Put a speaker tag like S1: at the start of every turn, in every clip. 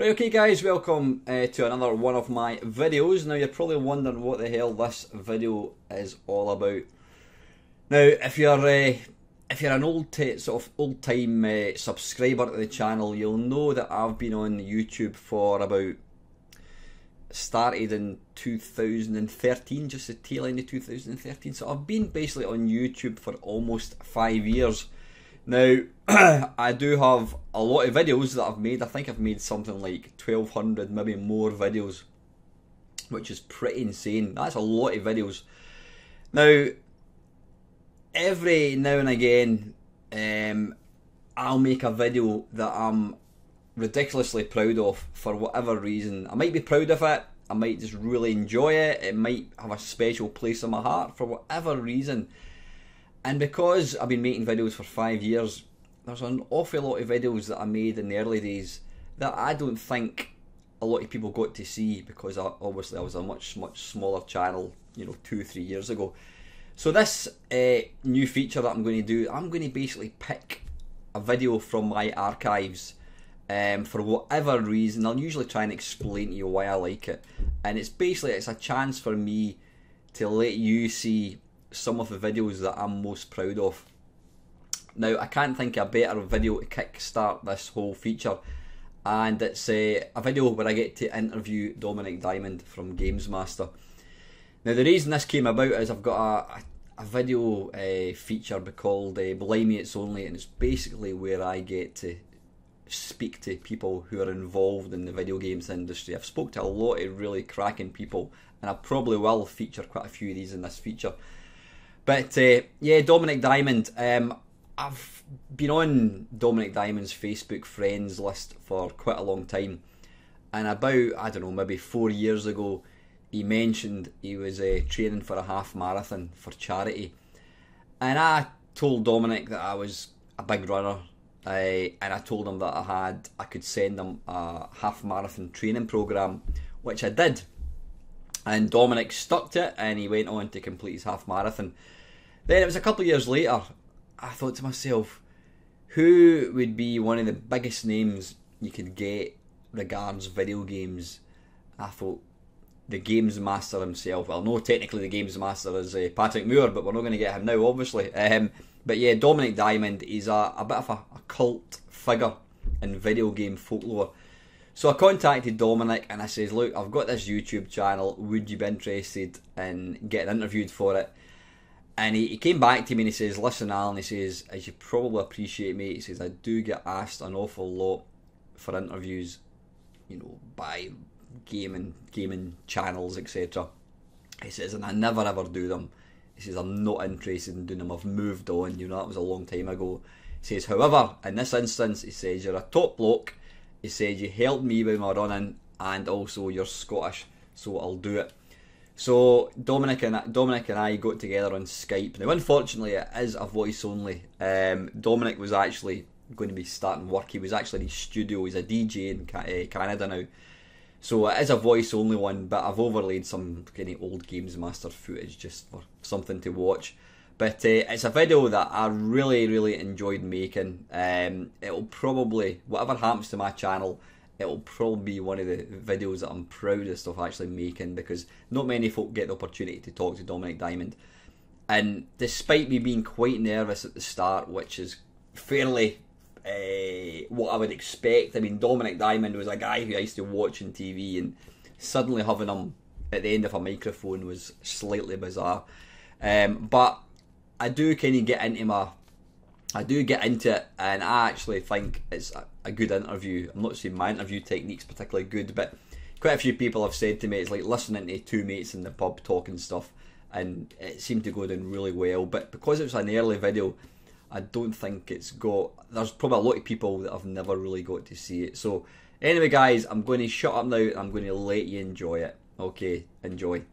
S1: Right, okay guys, welcome to another one of my videos. Now you're probably wondering what the hell this video is all about. Now if you're an old time subscriber to the channel, you'll know that I've been on YouTube for about, started in 2013, just the tail end of 2013, so I've been basically on YouTube for almost 5 years. Now, I do have a lot of videos that I've made. I think I've made something like 1,200, maybe more videos, which is pretty insane. That's a lot of videos. Now, every now and again, I'll make a video that I'm ridiculously proud of for whatever reason. I might be proud of it, I might just really enjoy it, it might have a special place in my heart for whatever reason. And because I've been making videos for 5 years, there's an awful lot of videos that I made in the early days that I don't think a lot of people got to see, because obviously I was a much smaller channel, you know, 2-3 years ago. So this new feature that I'm going to do, I'm going to basically pick a video from my archives for whatever reason. I'll usually try and explain to you why I like it, and it's a chance for me to let you see some of the videos that I'm most proud of. Now, I can't think of a better video to kickstart this whole feature, and it's a video where I get to interview Dominik Diamond from Gamemaster. Now, the reason this came about is I've got a video feature called Blimey It's Only, and it's basically where I get to speak to people who are involved in the video games industry. I've spoke to a lot of really cracking people, and I probably will feature quite a few of these in this feature. But yeah, Dominik Diamond, I've been on Dominik Diamond's Facebook friends list for quite a long time, and about, I don't know, maybe 4 years ago, he mentioned he was training for a half marathon for charity, and I told Dominik that I was a big runner, and I told him that I could send him a half marathon training program, which I did, and Dominik stuck to it, and he went on to complete his half marathon. Then it was a couple of years later, I thought to myself, who would be one of the biggest names you could get regards video games? I thought the Gamemaster himself. Well, no, technically the Gamemaster is Patrick Moore, but we're not going to get him now, obviously. But yeah, Dominik Diamond is a bit of a cult figure in video game folklore. So I contacted Dominik and I says, look, I've got this YouTube channel, would you be interested in getting interviewed for it? And he came back to me and he says, listen Alan, he says, as you probably appreciate, mate, he says, I do get asked an awful lot for interviews, you know, by gaming channels, etc. He says, and I never ever do them. He says, I'm not interested in doing them, I've moved on, you know, that was a long time ago. He says, however, in this instance, he says, you're a top bloke. He says, you helped me with my running, and also you're Scottish, so I'll do it. So Dominik and I got together on Skype. Now, unfortunately, it is a voice only. Dominik was actually going to be starting work. He was actually in his studio. He's a DJ in Canada now. So it is a voice only one, but I've overlaid some kind of old Gamemaster footage just for something to watch. But it's a video that I really enjoyed making. It'll probably, whatever happens to my channel, it'll probably be one of the videos that I'm proudest of actually making, because not many folk get the opportunity to talk to Dominik Diamond. And despite me being quite nervous at the start, which is fairly what I would expect. I mean, Dominik Diamond was a guy who I used to watch on TV, and suddenly having him at the end of a microphone was slightly bizarre. But I do kind of get into it, and I actually think it's a good interview. I'm not saying my interview technique's particularly good, but quite a few people have said to me it's like listening to two mates in the pub talking stuff, and it seemed to go down really well. But because it was an early video, I don't think there's probably a lot of people that have never really got to see it. So anyway guys, I'm going to shut up now and I'm going to let you enjoy it. Okay, enjoy.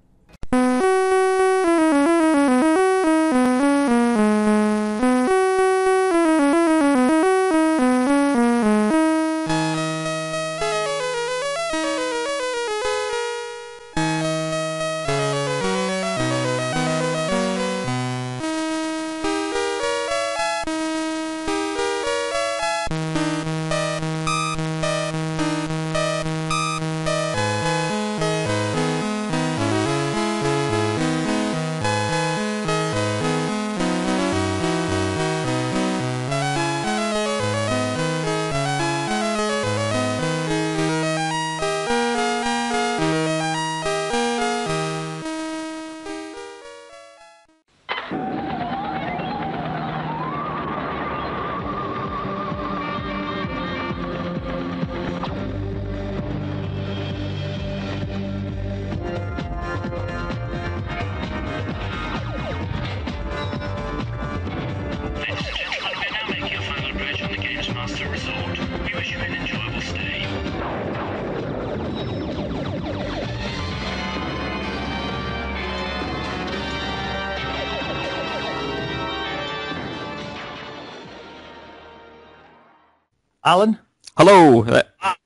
S2: Alan?
S3: Hello.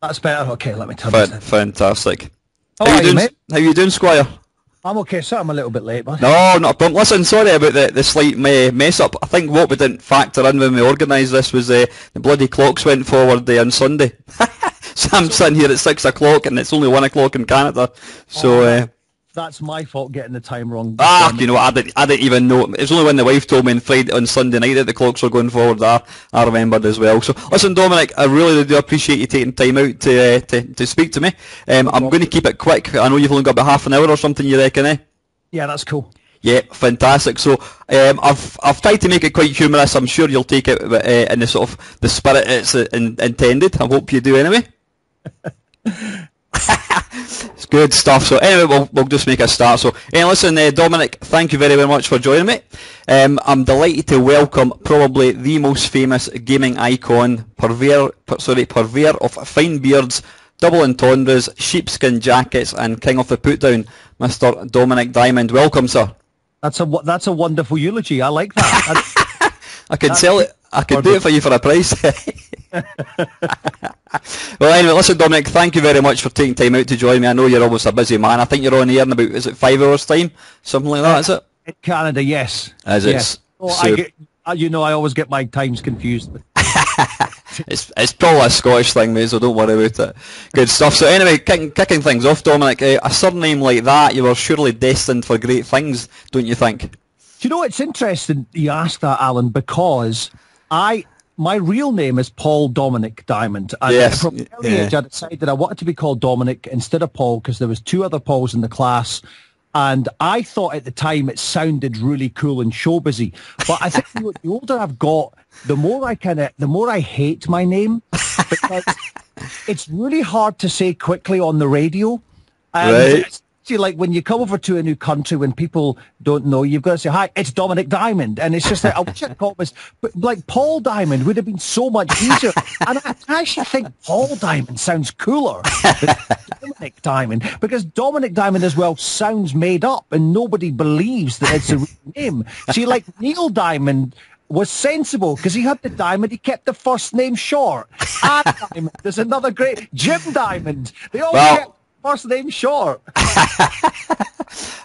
S2: That's better. Okay, let me turn this in.
S3: Fantastic.
S2: How are you doing, mate?
S3: How you doing, Squire?
S2: I'm okay, sir. I'm a little bit late, but...
S3: No, not a problem. Listen, sorry about the slight mess up. I think what we didn't factor in when we organised this was the bloody clocks went forward on Sunday. So I'm sitting here at 6 o'clock and it's only 1 o'clock in Canada. So...
S2: that's my fault getting the time wrong.
S3: You know what, I didn't even know. It was only when the wife told me on Sunday night that the clocks were going forward I remembered as well. So listen, Dominic, I really do appreciate you taking time out to speak to me. I'm going to keep it quick. I know you've only got about half an hour or something, you reckon, eh?
S2: Yeah, that's cool.
S3: Yeah, fantastic. So I've tried to make it quite humorous. I'm sure you'll take it in the sort of the spirit it's intended. I hope you do anyway. It's good stuff. So anyway, we'll just make a start. So listen, Dominic, thank you very, very much for joining me. I'm delighted to welcome probably the most famous gaming icon, purveyor of fine beards, double entendres, sheepskin jackets, and king of the put-down, Mr. Dominik Diamond. Welcome, sir.
S2: That's a wonderful eulogy. I like that.
S3: I can sell it. I can do it for you for a price. Well, anyway, listen, Dominic, thank you very much for taking time out to join me. I know you're always a busy man. I think you're on here in about, is it 5 hours' time? Something like that, is it?
S2: In Canada, yes.
S3: Is
S2: yes.
S3: it?
S2: Oh, I always get my times confused.
S3: It's probably a Scottish thing, mate, so don't worry about it. Good stuff. So anyway, kicking things off, Dominic, a surname like that, you were surely destined for great things, don't you think?
S2: Do you know, it's interesting you ask that, Alan, because my real name is Paul Dominik Diamond. And
S3: yes.
S2: From an early age, I decided I wanted to be called Dominic instead of Paul because there was 2 other Pauls in the class. And I thought at the time it sounded really cool and showbizy. But I think the older I've got, the more I hate my name because it's really hard to say quickly on the radio. And
S3: right.
S2: Like when you come over to a new country, when people don't know, you've got to say, hi, it's Dominik Diamond. And it's just like, I wish I'd called this, but like Paul Diamond would have been so much easier. And I actually think Paul Diamond sounds cooler than Dominik Diamond, because Dominik Diamond as well sounds made up and nobody believes that it's a real name. See, like Neil Diamond was sensible because he had the diamond, he kept the first name short. Anne Diamond, there's another great, Jim Diamond. They all kept first name short.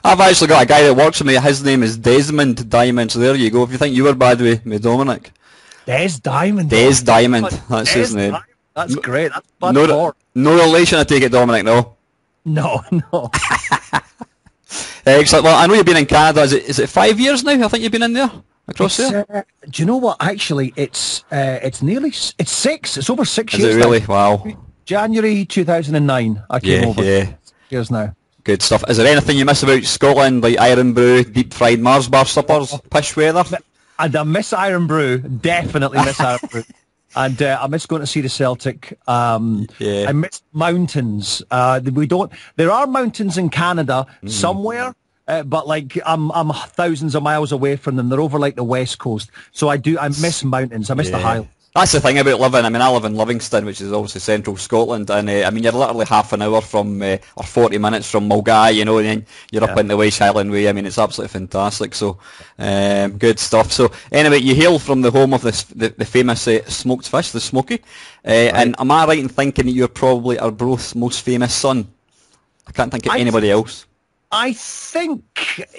S3: I've actually got a guy that works with me. His name is Desmond Diamond. So there you go. If you think you were bad with Dominic,
S2: Des Diamond.
S3: That's his name.
S2: That's great. That's
S3: no relation, I take it, Dominic. No. Excellent. Well, I know you've been in Canada. Is it 5 years now? I think you've been in there across there.
S2: Do you know what? Actually, it's 6. It's over 6 years.
S3: Is it really?
S2: Now.
S3: Wow.
S2: January 2009, I came over.
S3: Yeah.
S2: Years now.
S3: Good stuff. Is there anything you miss about Scotland, like Iron Brew, deep fried Mars bar suppers, pish weather?
S2: And I miss Iron Brew. Definitely miss Iron Brew. And I miss going to see the Celtic. I miss mountains. There are mountains in Canada somewhere, but like I'm thousands of miles away from them. They're over like the west coast. So I miss mountains. I miss the Highlands.
S3: That's the thing about living. I mean, I live in Livingston, which is obviously central Scotland, and I mean, you're literally half an hour from, or 40 minutes from Mulgai, you know, and then you're up in the West Highland Way. I mean, it's absolutely fantastic. So, good stuff. So, anyway, you hail from the home of the famous smoked fish, the Smoky, and am I right in thinking that you're probably Arbroath's most famous son? I can't think of anybody else. I
S2: think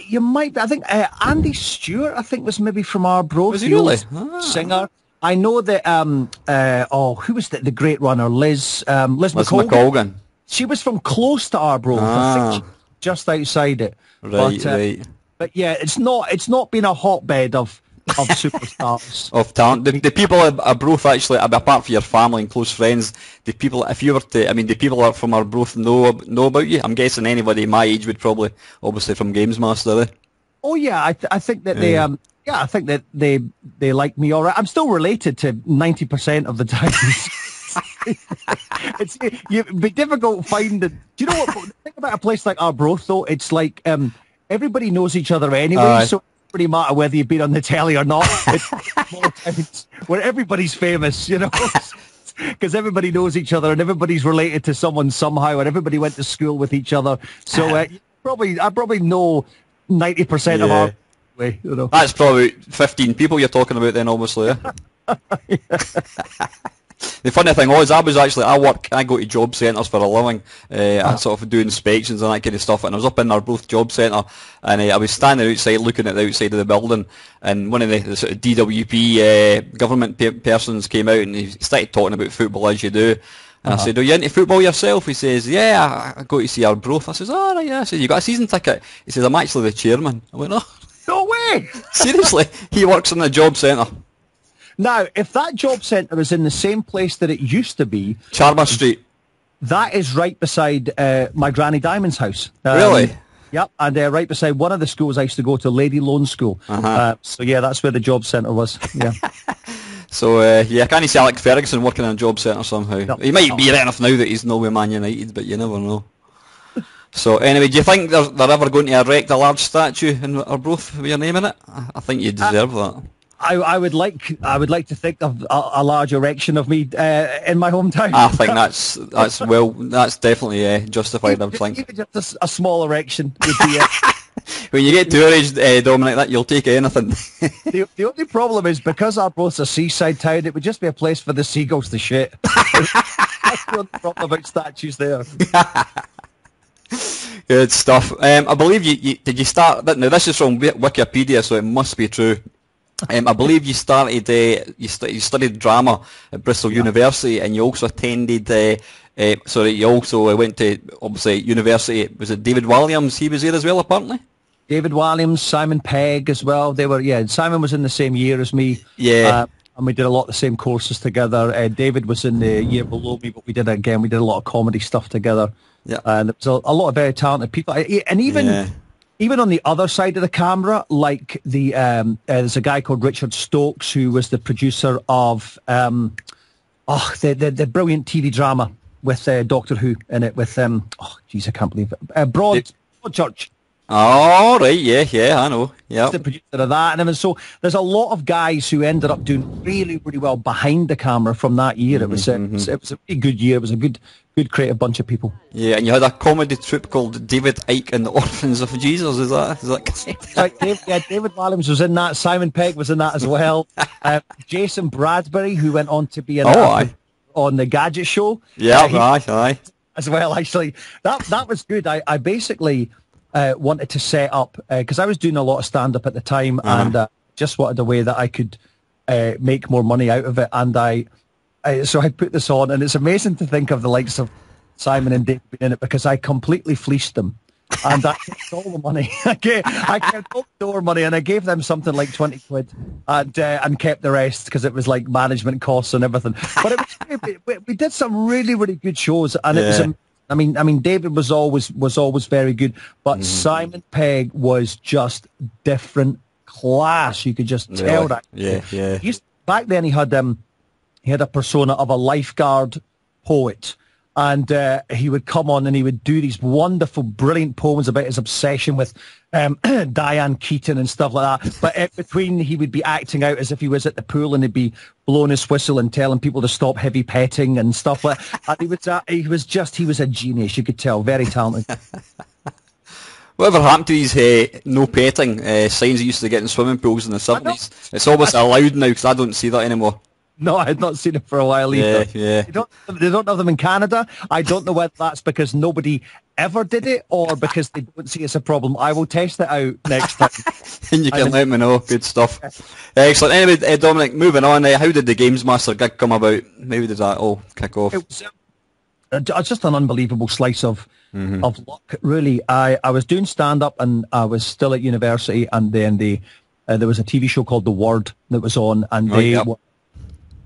S2: you might be. I think Andy Stewart, I think, was maybe from Arbroath.
S3: Was he really?
S2: Singer. I know that, who was the great runner? Liz McColgan. She was from close to Arbroath. I think just outside it.
S3: Right.
S2: But yeah, it's not been a hotbed of superstars.
S3: Of talent. The people at Arbroath, actually, apart from your family and close friends, the people that are from Arbroath know about you? I'm guessing anybody my age would probably, obviously from Gamemaster, Oh
S2: yeah, I think that they I think that they like me all right. I'm still related to 90% of the time. It'd be difficult finding. Do you know what? The thing about a place like Arbroath, though, it's like everybody knows each other anyway, so it doesn't really matter whether you've been on the telly or not. It's where everybody's famous, you know, because everybody knows each other and everybody's related to someone somehow, and everybody went to school with each other. So I probably know 90% of our. Way, you know.
S3: That's probably 15 people you're talking about then, obviously. The funny thing was, I go to job centres for a living. I sort of do inspections and that kind of stuff, and I was up in our Arbroath job centre, and I was standing outside looking at the outside of the building, and one of the sort of DWP government persons came out and he started talking about football as you do. And I said, "Are you into football yourself?" He says, "Yeah, I go to see Arbroath." I says, "Oh, right, yeah." I said, "You got a season ticket?" He says, "I'm actually the chairman." I went, "Oh,
S2: No way!
S3: seriously?" He works in the job centre.
S2: Now, if that job centre is in the same place that it used to be,
S3: Charmer Street.
S2: that is right beside my Granny Diamond's house.
S3: Really?
S2: Yep, and right beside one of the schools I used to go to, Lady Loan School. So yeah, that's where the job centre was. Yeah.
S3: So yeah, I can't see Alex Ferguson working in a job centre somehow.
S2: No.
S3: He might be right enough now that he's no with Man United, but you never know. So anyway, do you think they're ever going to erect a large statue in Arbroath with your name in it? I think you deserve that.
S2: I would like to think of a large erection of me in my hometown.
S3: I think that's definitely justified. I think
S2: Even just a small erection would be.
S3: When you get to our age, Dominic, that you'll take anything.
S2: The only problem is because Arbroath's a seaside town, it would just be a place for the seagulls to shit. That's the only problem about statues there.
S3: Good stuff. I believe you did you start. Now this is from Wikipedia, so it must be true. I believe you started. You studied drama at Bristol University, and you also attended. You also went to obviously university. Was it David Walliams? He was there as well, apparently.
S2: David Walliams, Simon Pegg as well. They were Simon was in the same year as me.
S3: Yeah.
S2: And we did a lot of the same courses together. David was in the year below me, but we did a lot of comedy stuff together.
S3: Yeah.
S2: And there was a lot of very talented people, and even on the other side of the camera, like there's a guy called Richard Stokes who was the producer of the brilliant TV drama with Doctor Who in it with I can't believe it. Broadchurch.
S3: Oh right, yeah, I know. Yeah,
S2: the producer of that, and so there's a lot of guys who ended up doing really, really well behind the camera from that year. It was a really good year. It was a good creative bunch of people.
S3: Yeah, and you had a comedy troupe called David Icke and the Orphans of Jesus. Is that
S2: right, David Walliams was in that. Simon Pegg was in that as well. Jason Bradbury, who went on to be on the Gadget Show.
S3: Yeah, aye.
S2: As well, actually, that was good. I basically wanted to set up because I was doing a lot of stand up at the time, and just wanted a way that I could make more money out of it, and so I put this on, and it's amazing to think of the likes of Simon and Dave in it because I completely fleeced them, and I kept all the money. I kept all the door money, and I gave them something like 20 quid, and kept the rest because it was like management costs and everything. But it was, we did some really, really good shows, and it was. I mean, David was always very good, but Simon Pegg was just different class. You could just tell that.
S3: Yeah.
S2: Back then, he had a persona of a lifeguard poet, and he would come on and he would do these wonderful, brilliant poems about his obsession with Diane Keaton and stuff like that. But in between, he would be acting out as if he was at the pool, and he'd be blowing his whistle and telling people to stop heavy petting and stuff like that. And he was a genius. You could tell, very talented.
S3: Whatever happened to these no petting signs you used to get in swimming pools in the 70s? It's almost allowed now because I don't see that anymore.
S2: No, I had not seen it for a while either.
S3: Yeah.
S2: They don't have them in Canada. I don't know whether that's because nobody ever did it or because they don't see it's a problem. I will test it out next time.
S3: And you can let me know. Good stuff. Excellent. Anyway, Dominic, moving on. How did the Gamemaster gig come about? Maybe did that all kick off?
S2: It was just an unbelievable slice of luck, really. I was doing stand-up and I was still at university, and then there was a TV show called The Word that was on, and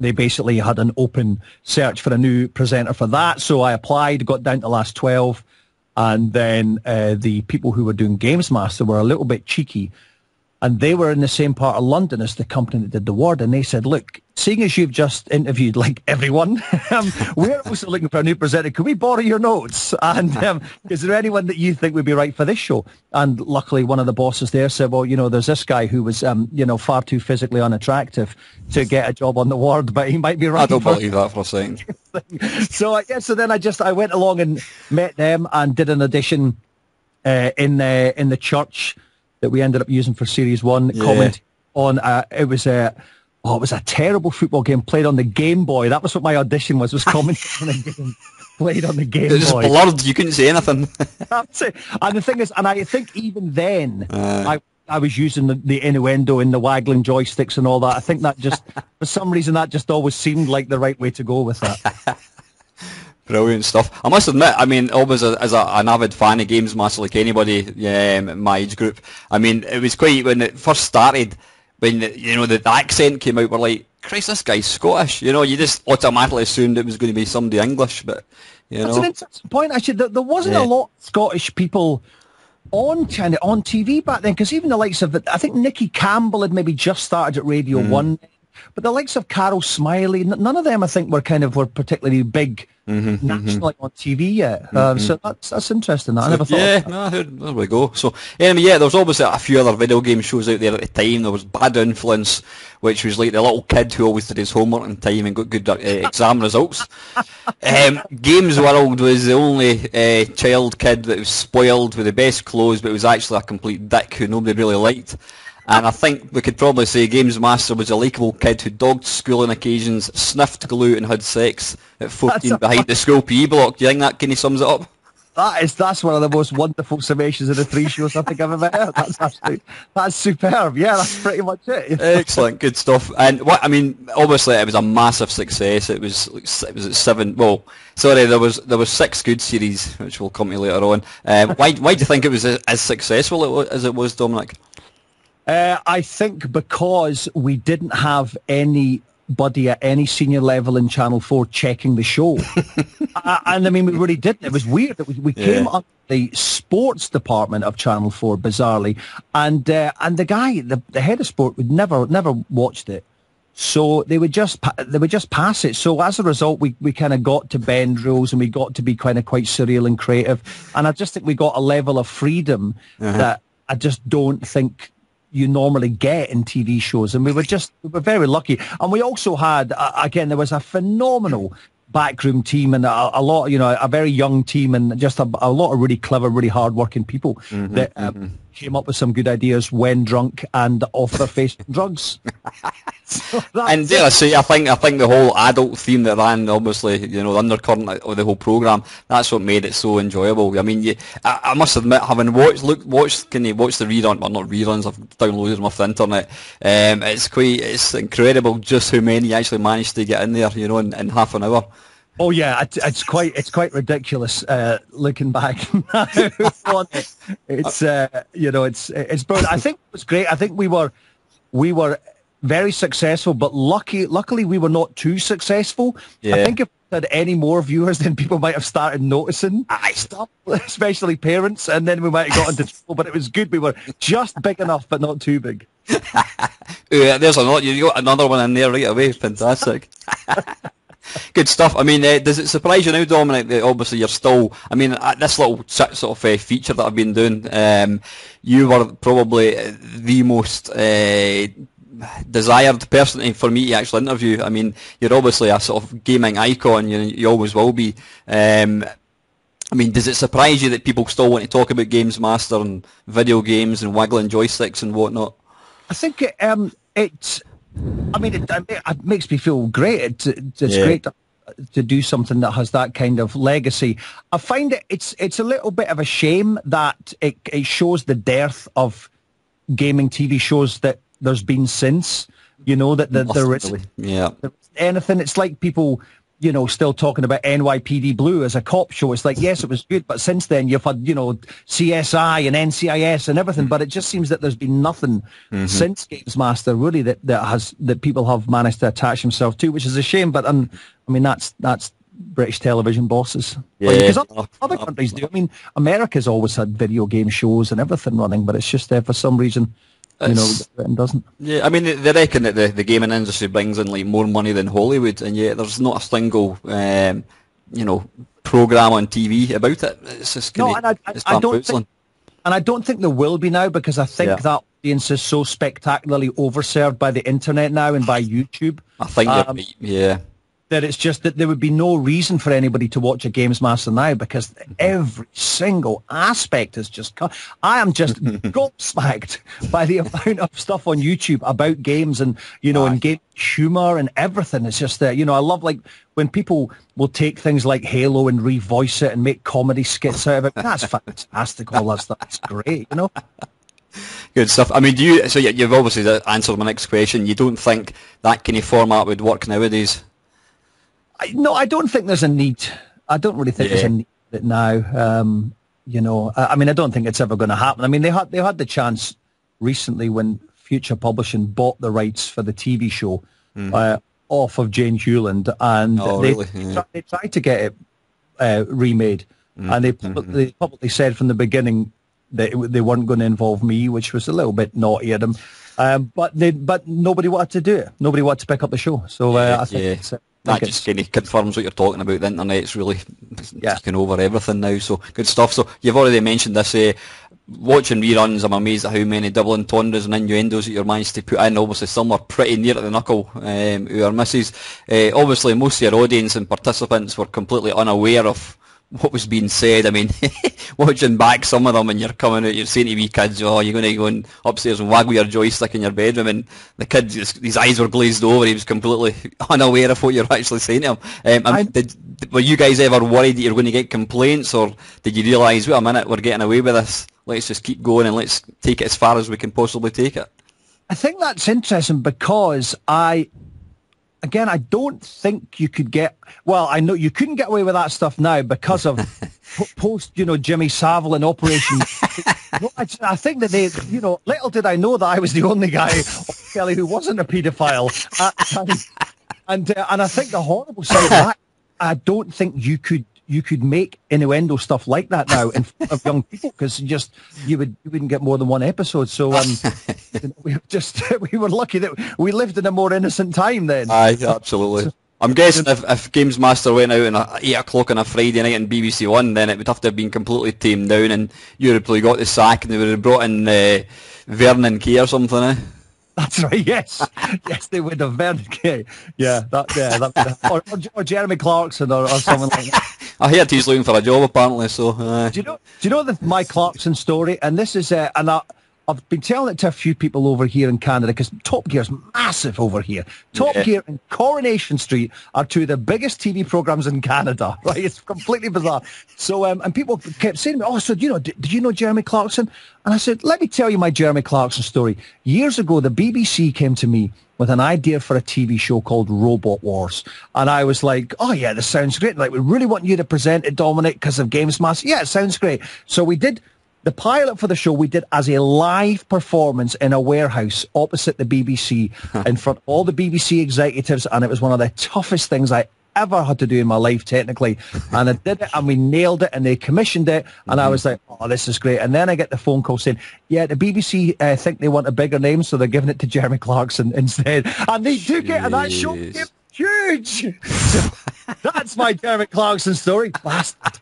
S2: they basically had an open search for a new presenter for that. So I applied, got down to the last 12, and then the people who were doing Gamemaster were a little bit cheeky, and they were in the same part of London as the company that did The Word, and they said, look, seeing as you've just interviewed like everyone, we're also looking for a new presenter. Can we borrow your notes? And is there anyone that you think would be right for this show? And luckily, one of the bosses there said, well, there's this guy who was, far too physically unattractive to get a job on The Word, but he might be right.
S3: I don't believe that for a second.
S2: So then I went along and met them and did an audition in the church that we ended up using for Series 1. Comment on it was Oh, it was a terrible football game played on the Game Boy. That was what my audition was commenting on a game played on the Game Boy.
S3: It was blurred. You couldn't say anything.
S2: That's it. And the thing is, and I think even then, I was using the innuendo in the waggling joysticks and all that. I think that just, for some reason, that just always seemed like the right way to go with that.
S3: Brilliant stuff. I must admit, I mean, always as an avid fan of Gamemaster, like anybody in my age group, I mean, it was quite, when it first started, when the accent came out, we're like, Christ, this guy's Scottish. You just automatically assumed it was going to be somebody English, but
S2: That's an interesting point, actually. There wasn't a lot of Scottish people on TV back then, because even the likes of, I think Nicky Campbell had maybe just started at Radio 1, but the likes of Carol Smiley, none of them I think were particularly big nationally on TV yet. So that's interesting. I never thought of that.
S3: There we go. So anyway, there was obviously a few other video game shows out there at the time. There was Bad Influence, which was like the little kid who always did his homework on time and got good exam results. Games World was the only child kid that was spoiled with the best clothes, but was actually a complete dick who nobody really liked. And I think we could probably say Gamemaster was a likeable kid who dogged school on occasions, sniffed glue and had sex at 14 behind the school PE block. Do you think that kind of sums it up?
S2: That's one of the most wonderful summations of the 3 shows I think I've ever heard. That's superb. Yeah, that's pretty much it.
S3: Excellent, good stuff. And obviously it was a massive success. It was at 7. Well, sorry, there was 6 good series, which we'll come to later on. Why do you think it was as successful as it was, Dominic?
S2: I think because we didn't have anybody at any senior level in Channel 4 checking the show. And I mean, we really didn't. It was weird that we came up the sports department of Channel 4, bizarrely, and the guy, the head of sport, would never watched it. So they would just pass it. So as a result, we kind of got to bend rules, and we got to be kind of quite surreal and creative. And I just think we got a level of freedom that I just don't think you normally get in TV shows, and we were very lucky. And we also had again, there was a phenomenal backroom team, and a lot, a very young team, and just a lot of really clever, really hard-working people that came up with some good ideas when drunk and off their face from drugs.
S3: And dare I say, I think the whole adult theme that ran, obviously, the undercurrent of the whole programme, that's what made it so enjoyable. I mean, I must admit, having watched the rerun, well, not reruns, I've downloaded them off the internet. It's incredible just how many actually managed to get in there, in half an hour.
S2: Oh yeah, it's quite ridiculous looking back now on it. It's it's brilliant. I think it was great. I think we were very successful, but luckily we were not too successful. Yeah. I think if we had any more viewers, then people might have started noticing stuff, especially parents, and then we might have got into trouble. But it was good. We were just big enough, but not too big.
S3: Yeah, you got another one in there right away. Fantastic. Good stuff. I mean, does it surprise you now, Dominic, that obviously you're still, I mean, this little sort of feature that I've been doing, you were probably the most desired person for me to actually interview. I mean, you're obviously a sort of gaming icon, you always will be. I mean, does it surprise you that people still want to talk about Gamemaster and video games and waggling joysticks and whatnot?
S2: I think it makes me feel great. It's great to do something that has that kind of legacy. I find it's a little bit of a shame that it shows the dearth of gaming TV shows that there's been since. That there is anything. It's like people, still talking about NYPD Blue as a cop show. It's like, yes, it was good, but since then you've had, CSI and NCIS and everything, but it just seems that there's been nothing since Gamemaster really that people have managed to attach themselves to, which is a shame. But that's British television bosses. Yeah. Because other countries do. I mean, America's always had video game shows and everything running, but it's just for some reason, Britain doesn't. Yeah,
S3: I mean, they reckon that the gaming industry brings in like more money than Hollywood, and yet there's not a single, program on TV about it. It's just
S2: I don't think there will be now, because I think that audience is so spectacularly overserved by the internet now and by YouTube.
S3: I think you're right, yeah.
S2: that it's just that there would be no reason for anybody to watch a Games Master now because every single aspect is just... I am just gobsmacked by the amount of stuff on YouTube about games and, you know, and game humour and everything. It's just that, you know, I love, like, when people will take things like Halo and revoice it and make comedy skits out of it. That's fantastic, all that stuff. It's great, you know?
S3: Good stuff. I mean, you've obviously answered my next question. You don't think that kind of format would work nowadays?
S2: No, I don't think there's a need. I don't really think there's a need for it now. You know, I mean, I don't think it's ever going to happen. I mean, they had the chance recently when Future Publishing bought the rights for the TV show off of Jane Hewland, and they tried to get it remade, and they publicly said from the beginning that they weren't going to involve me, which was a little bit naughty of them. But nobody wanted to do it. Nobody wanted to pick up the show. So I think that
S3: just kind of confirms what you're talking about. The internet's really taking over everything now. So good stuff. So you've already mentioned this. Watching reruns, I'm amazed at how many double entendres and innuendos that you're managed to put in. Obviously, some are pretty near to the knuckle, who are misses. Obviously, most of your audience and participants were completely unaware of what was being said. I mean, watching back some of them and you're coming out, you're saying to wee kids, oh, you're going to go upstairs and waggle your joystick in your bedroom, and the kid, his eyes were glazed over, he was completely unaware of what you're actually saying to him. Were you guys ever worried that you're going to get complaints, or did you realise, wait a minute, we're getting away with this, let's just keep going and let's take it as far as we can possibly take it?
S2: I think that's interesting because I don't think you could get... Well, I know you couldn't get away with that stuff now because of post, you know, Jimmy Savile and Operation... No, I think that they, you know, little did I know that I was the only guy on Kelly who wasn't a paedophile. And I think the horrible side of that, I don't think you could make innuendo stuff like that now in front of young people, because you wouldn't get more than one episode. So we were lucky that we lived in a more innocent time then.
S3: Aye, absolutely. I'm guessing if Games Master went out at 8 o'clock on a Friday night on BBC One, then it would have to have been completely tamed down, and Europe probably got the sack, and they would have brought in Vernon Kay or something.
S2: That's right. Yes, yes, they would have. Vernon Kay. Yeah, or Jeremy Clarkson or something like that.
S3: I heard he's looking for a job apparently. So
S2: do you know my Clarkson story? And this is and I've been telling it to a few people over here in Canada, because Top Gear's massive over here. Top Gear and Coronation Street are two of the biggest TV programs in Canada, right? It's completely bizarre. So, and people kept saying to me, oh, so, you know, did you know Jeremy Clarkson? And I said, let me tell you my Jeremy Clarkson story. Years ago, the BBC came to me with an idea for a TV show called Robot Wars. And I was like, oh yeah, this sounds great. Like, we really want you to present it, Dominic, because of Games Master. Yeah, it sounds great. So we did... The pilot for the show we did as a live performance in a warehouse opposite the BBC in front of all the BBC executives, and it was one of the toughest things I ever had to do in my life technically. And I did it, and we nailed it, and they commissioned it, and I was like, oh, this is great. And then I get the phone call saying, yeah, the BBC think they want a bigger name, so they're giving it to Jeremy Clarkson instead. And they took it, and that show became huge. So that's my Jeremy Clarkson story. Bastard.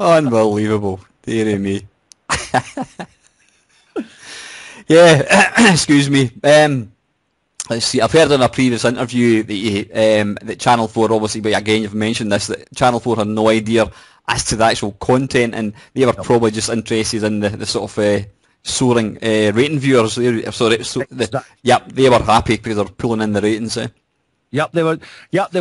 S3: Unbelievable. Dear me. Yeah, excuse me. Let's see. I've heard in a previous interview that that Channel 4, obviously, but again you've mentioned this, that Channel 4 had no idea as to the actual content, and they were probably just interested in the sort of soaring rating viewers. They were happy because they're pulling in the ratings.
S2: Yep, they were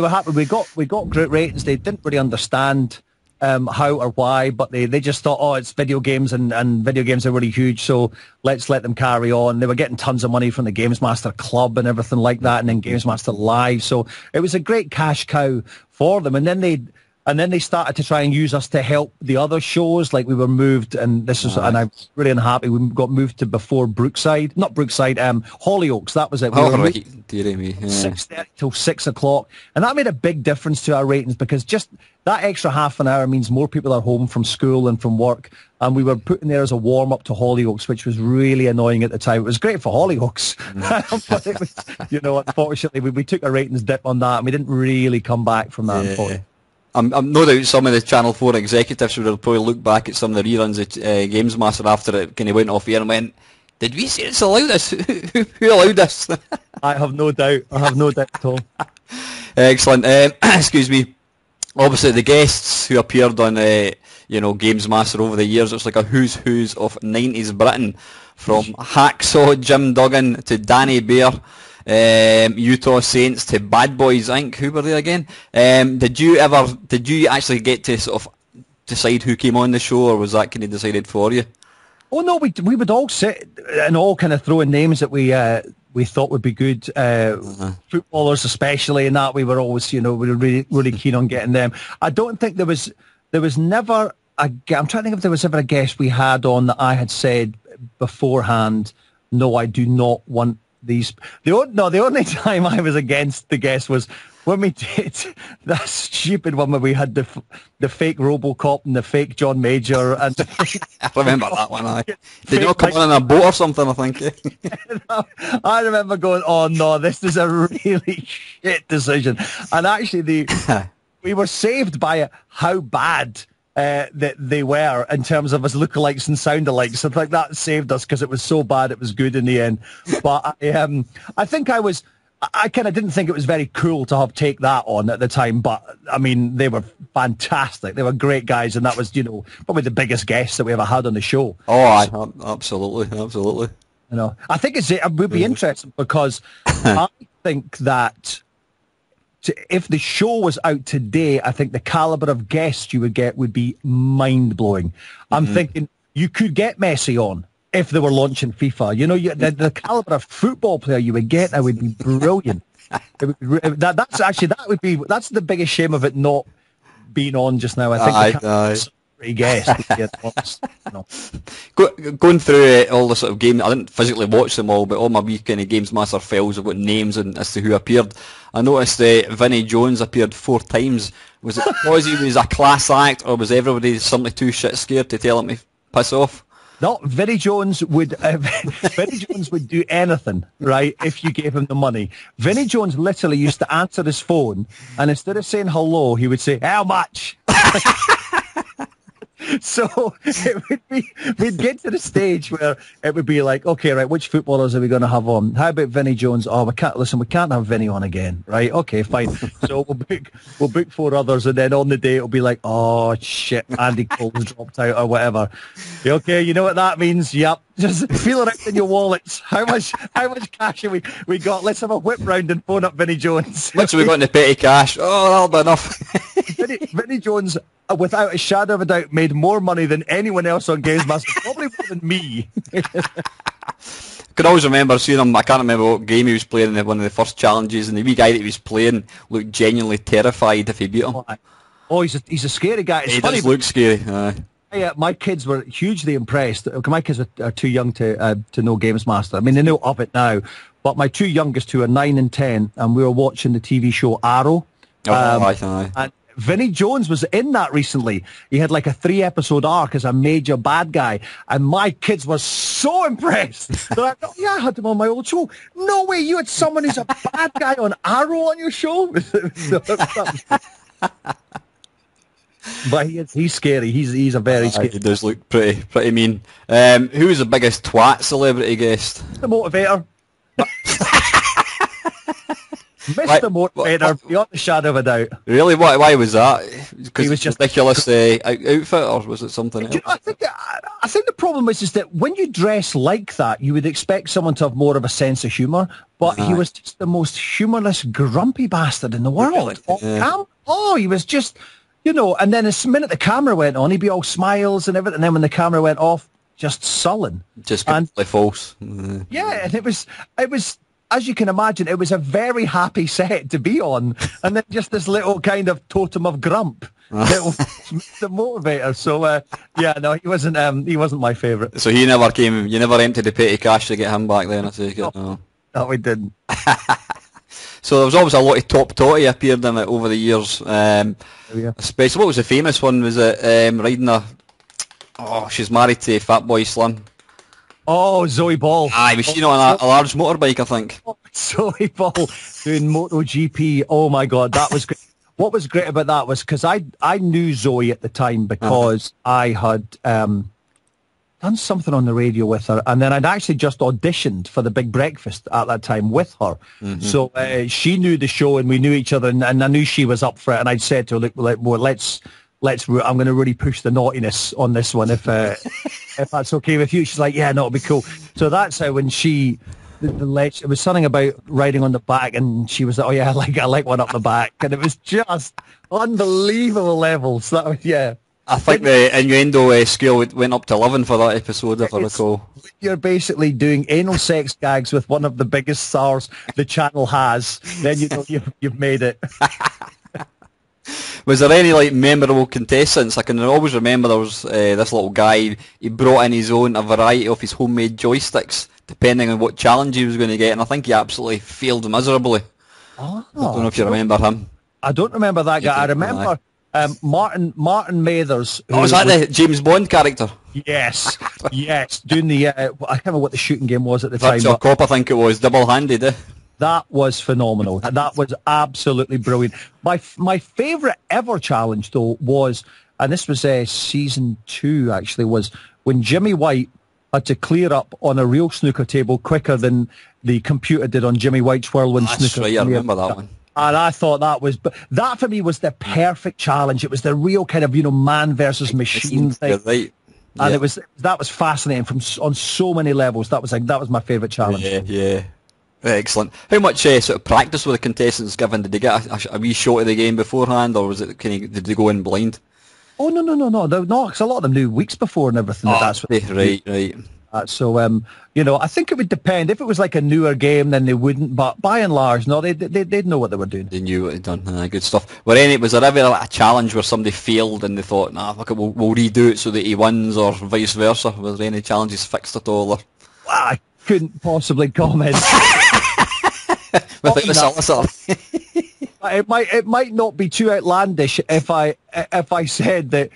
S2: happy. We got great ratings. They didn't really understand how or why, but they just thought, oh, it's video games, and video games are really huge, so let's let them carry on. They were getting tons of money from the Games Master Club and everything like that, and then Games Master Live, so it was a great cash cow for them. And then they started to try and use us to help the other shows. Like, we were moved, and and I'm really unhappy, we got moved to before Hollyoaks, that was it. We were
S3: right, dearie me.
S2: 6:30 till 6 o'clock, and that made a big difference to our ratings, because just that extra half an hour means more people are home from school and from work, and we were put in there as a warm-up to Hollyoaks, which was really annoying at the time. It was great for Hollyoaks, but it was, you know, unfortunately, we took a ratings dip on that, and we didn't really come back from that, unfortunately.
S3: I'm no doubt some of the Channel 4 executives would have probably looked back at some of the reruns of Games Master after it kind of went off air and went, did we say it's allowed this? Who allowed this?
S2: I have no doubt. At all.
S3: Excellent. Excuse me. Obviously, the guests who appeared on, Gamemaster over the years, it's like a who's of 90s Britain, from Hacksaw Jim Duggan to Danny Bear, Utah Saints to Bad Boys Inc. Who were they again? Did you actually get to sort of decide who came on the show, or was that kind of decided for you?
S2: Oh no, we would all sit and all kind of throw in names that we thought would be good, footballers especially, and that we were always, we were really keen on getting them. I don't think there was never I'm trying to think if there was ever a guest we had on that I had said beforehand, no, I do not want these. The only time I was against the guest was when we did that stupid one where we had the fake RoboCop and the fake John Major. And
S3: I remember that one. Did you come on a boat or something, I think?
S2: I remember going, oh no, this is a really shit decision. And actually, we were saved by how bad that they were in terms of us lookalikes and soundalikes. So I think that saved us because it was so bad it was good in the end. But I think I kind of didn't think it was very cool to take that on at the time, but I mean, they were fantastic. They were great guys, and that was, probably the biggest guests that we ever had on the show.
S3: Oh, absolutely.
S2: I think it would be interesting because I think that if the show was out today, I think the caliber of guests you would get would be mind-blowing. I'm thinking you could get Messi on if they were launching FIFA. The caliber of football player you would get, that would be brilliant. That's the biggest shame of it not being on just now. I think pretty guest.
S3: Going through all the sort of games, I didn't physically watch them all, but all my wee kind of Gamemaster files have got names and as to who appeared. I noticed Vinnie Jones appeared 4 times. Was it because he was a class act, or was everybody simply too shit scared to tell him to piss off?
S2: No, Vinnie Jones would do anything, right, if you gave him the money. Vinnie Jones literally used to answer his phone, and instead of saying hello, he would say, how much? So it would be, we'd get to the stage where it would be like, okay, right, which footballers are we going to have on? How about Vinnie Jones? Oh, we can't have Vinnie on again, right? Okay, fine. So we'll book 4 others, and then on the day it'll be like, oh shit, Andy Cole's dropped out or whatever. Okay, you know what that means? Yep. Just feel it out in your wallets. How much cash have we got? Let's have a whip round and phone up Vinnie Jones.
S3: How much have we got in the petty cash? Oh, that'll be enough.
S2: Vinnie Jones, without a shadow of a doubt, made more money than anyone else on Gamemaster, probably more than me.
S3: I can always remember seeing him. I can't remember what game he was playing in one of the first challenges, and the wee guy that he was playing looked genuinely terrified if he beat him.
S2: Oh, he's a scary guy.
S3: He does look scary.
S2: My kids were hugely impressed. My kids are too young to know Gamesmaster. I mean, they know of it now, but my 2 youngest, who are 9 and 10, and we were watching the TV show Arrow. And Vinnie Jones was in that recently. He had like a 3-episode arc as a major bad guy, and my kids were so impressed. They're like, oh, yeah, I had him on my old show. No way, you had someone who's a bad guy on Arrow on your show? But he's scary. He's a very scary.
S3: He does look pretty mean. Who was the biggest twat celebrity guest?
S2: The Motivator. Mr. Motivator, beyond the shadow of a doubt.
S3: Really? Why was that? Because he was just ridiculous outfit, or was it something else?
S2: I think the problem is that when you dress like that, you would expect someone to have more of a sense of humour, but he was just the most humourless, grumpy bastard in the world.
S3: Yeah.
S2: Oh, he was just, and then the minute the camera went on, he'd be all smiles and everything, and then when the camera went off, just sullen.
S3: Just completely false.
S2: Yeah, and it was, as you can imagine, it was a very happy set to be on, and then just this little kind of totem of grump, little the Motivator. So he wasn't my favourite.
S3: So he never came. You never emptied the petty cash to get him back then, I take it. No,
S2: we didn't.
S3: So there was always a lot of top totty appeared in it over the years. Especially, what was the famous one? Was it riding she's married to Fatboy Slim.
S2: Oh, Zoe Ball.
S3: Aye, was she on a large motorbike, I think?
S2: Oh, Zoe Ball doing MotoGP. Oh my God, that was great. What was great about that was because I knew Zoe at the time because I had done something on the radio with her, and then I'd actually just auditioned for the Big Breakfast at that time with her. So she knew the show, and we knew each other, and I knew she was up for it. And I'd said to her, "Look, well, let's. I'm going to really push the naughtiness on this one, if that's okay with you." She's like, "Yeah, no, it'll be cool." So that's how when she. It was something about riding on the back, and she was like, "Oh yeah, I like one up the back," and it was just unbelievable levels. That was, yeah.
S3: I think the innuendo scale went up to 11 for that episode, if I recall.
S2: You're basically doing anal sex gags with one of the biggest stars the channel has. Then you know you've made it.
S3: Was there any memorable contestants? I can always remember there was this little guy. He brought in a variety of his homemade joysticks, depending on what challenge he was going to get, and I think he absolutely failed miserably. I don't know if you remember him.
S2: I don't remember that guy. I remember Martin Mathers.
S3: Was that the James Bond character?
S2: Yes, yes. Doing the I can't remember what the shooting game was at the time.
S3: Virtual Cop, I think it was, double-handed.
S2: That was phenomenal. That was absolutely brilliant. My favourite ever challenge, though, was, and this was season 2, actually, was when Jimmy White had to clear up on a real snooker table quicker than the computer did on Jimmy White's Whirlwind snooker.
S3: That's right, I remember that one.
S2: And I thought that for me was the perfect challenge. It was the real kind of, man versus machine thing.
S3: You're right.
S2: And that was fascinating on so many levels. That was my favourite challenge.
S3: Yeah. Excellent. How much sort of practice were the contestants given? Did they get a wee shot of the game beforehand, or was it did they go in blind?
S2: Oh no, because a lot of them knew weeks before and everything. That's what
S3: right.
S2: So I think it would depend. If it was like a newer game, then they wouldn't. But by and large, no, they'd know what they were doing.
S3: They knew what they'd done. Good stuff. Was there ever a challenge where somebody failed and they thought, "Nah, fuck it, we'll redo it so that he wins," or vice versa? Was there any challenges fixed at all? Or?
S2: I couldn't possibly comment.
S3: Without the solicitor.
S2: It might not be too outlandish if I said that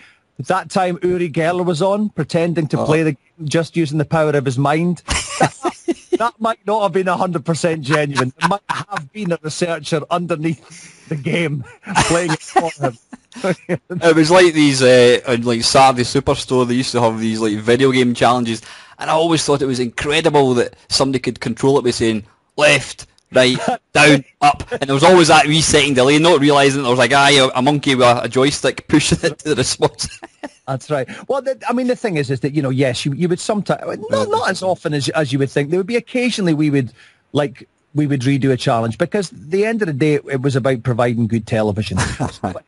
S2: time Uri Geller was on pretending to play the game just using the power of his mind. That might not have been 100% genuine. It might have been a researcher underneath the game playing it for him.
S3: It was like these on Saturday Superstore. They used to have these video game challenges, and I always thought it was incredible that somebody could control it by saying left, right, down, up, and there was always that resetting delay, not realising there was a monkey with a joystick pushing it to the response.
S2: That's right. Well, the thing is that, yes, you would sometimes, not as often as you would think. There would be occasionally we would redo a challenge, because at the end of the day, it was about providing good television.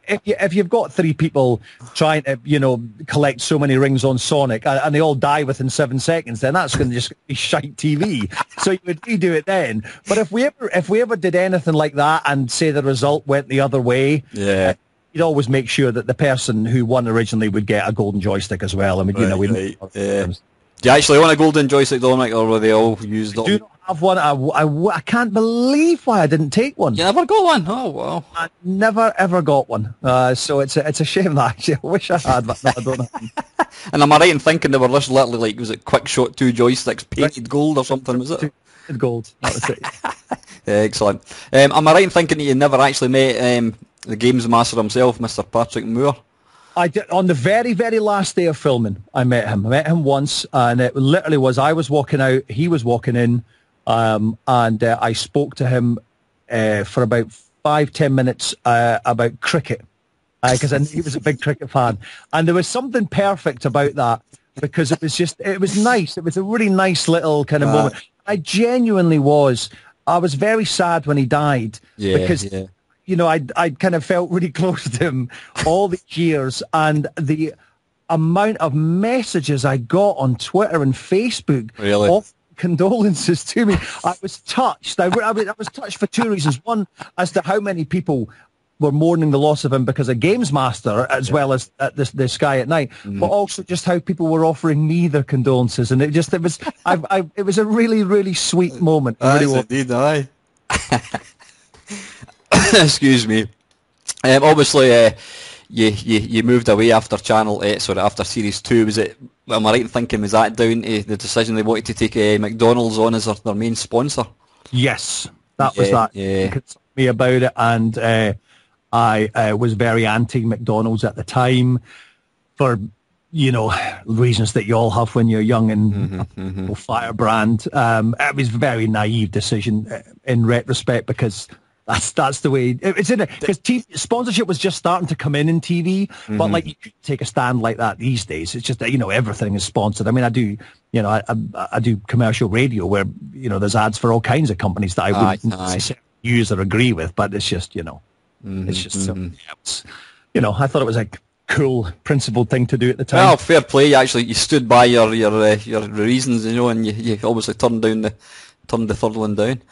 S2: if you've got 3 people trying to, collect so many rings on Sonic and they all die within 7 seconds, then that's going to just be shite TV. So you would redo it then. But if we ever did anything like that and say the result went the other way, you'd always make sure that the person who won originally would get a golden joystick as well. I mean,
S3: Do you actually want a golden joystick, Dominic, or were they all used up?
S2: I do not have one. I can't believe why I didn't take one.
S3: You never got one? Oh, wow.
S2: I never, ever got one. So it's a shame that actually I wish I had, but no, I don't have.
S3: And am I right in thinking they were just literally was it Quick Shot 2 joysticks painted gold or something, was it?
S2: Painted gold, that was it.
S3: Excellent. Am I right in thinking that you never actually met the Gamemaster himself, Mr. Patrick Moore?
S2: I did, on the very, very last day of filming, I met him. I met him once, and it literally was, I was walking out, he was walking in, and I spoke to him for about 5-10 minutes about cricket, because I knew he was a big cricket fan. And there was something perfect about that, because it was nice. It was a really nice little kind of moment. I genuinely was. I was very sad when he died, because... I kind of felt really close to him all these years, and the amount of messages I got on Twitter and Facebook of condolences to me, I was touched. I was touched for 2 reasons. One, as to how many people were mourning the loss of him because of Gamemaster, as well as the Sky at Night, but also just how people were offering me their condolences, and it was a really, really sweet moment.
S3: Indeed, aye. Excuse me. Obviously, you moved away after after Series 2. Was it? Am I right in thinking was that down to the decision they wanted to take McDonald's on as their main sponsor?
S2: Yes, that was that. You could tell me about it, and I was very anti McDonald's at the time for you know, reasons that you all have when you're young and firebrand. It was a very naive decision in retrospect, because that's the way it's in it. Because sponsorship was just starting to come in TV, but like you could take a stand like that these days. It's just that, you know, everything is sponsored. I mean, I do, you know, I do commercial radio where, you know, there's ads for all kinds of companies that I wouldn't necessarily use or agree with, but it's just, you know, it's just so, you know, I thought it was a cool, principled thing to do at the time.
S3: Well, fair play. Actually, you stood by your reasons, you know, and you obviously turned the third one down.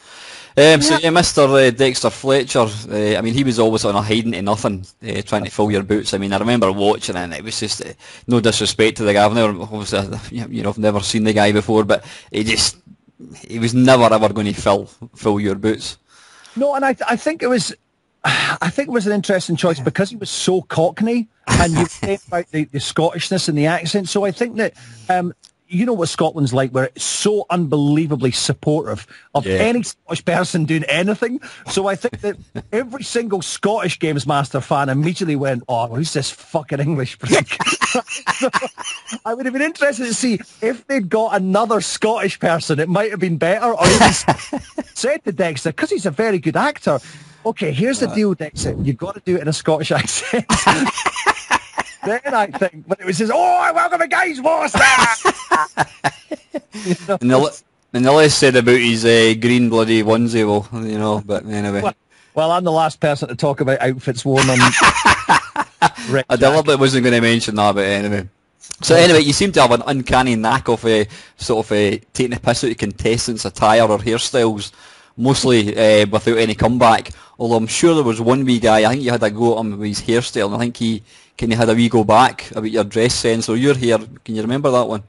S3: So yeah, Mr. Dexter Fletcher, I mean, he was always on a hiding to nothing, trying to fill your boots. I mean, I remember watching it, and it was just, no disrespect to the guy, I've never seen the guy before, but he was never ever going to fill your boots.
S2: No, and I think it was an interesting choice because he was so Cockney, and you said about the Scottishness and the accent. So I think that, you know what Scotland's like, where it's so unbelievably supportive of any Scottish person doing anything. So I think that every single Scottish Gamemaster fan immediately went, "Oh, who's this fucking English prick?" So I would have been interested to see if they'd got another Scottish person. It might have been better, or even said to Dexter, because he's a very good actor, "Okay, here's the deal, Dexter. You've got to do it in a Scottish accent." Then I think, but it was just, "Oh, welcome to Guys, what's that?" You know?
S3: And the less said about his green bloody onesie, well, you know, but anyway.
S2: Well, I'm the last person to talk about outfits worn on...
S3: I deliberately wasn't going to mention that, but anyway. So anyway, you seem to have an uncanny knack of taking a piss out of contestants' attire or hairstyles, mostly without any comeback. Although I'm sure there was one wee guy, I think you had a go at him with his hairstyle, and I think he had a wee go back about your dress sense or your hair. Can you remember that one?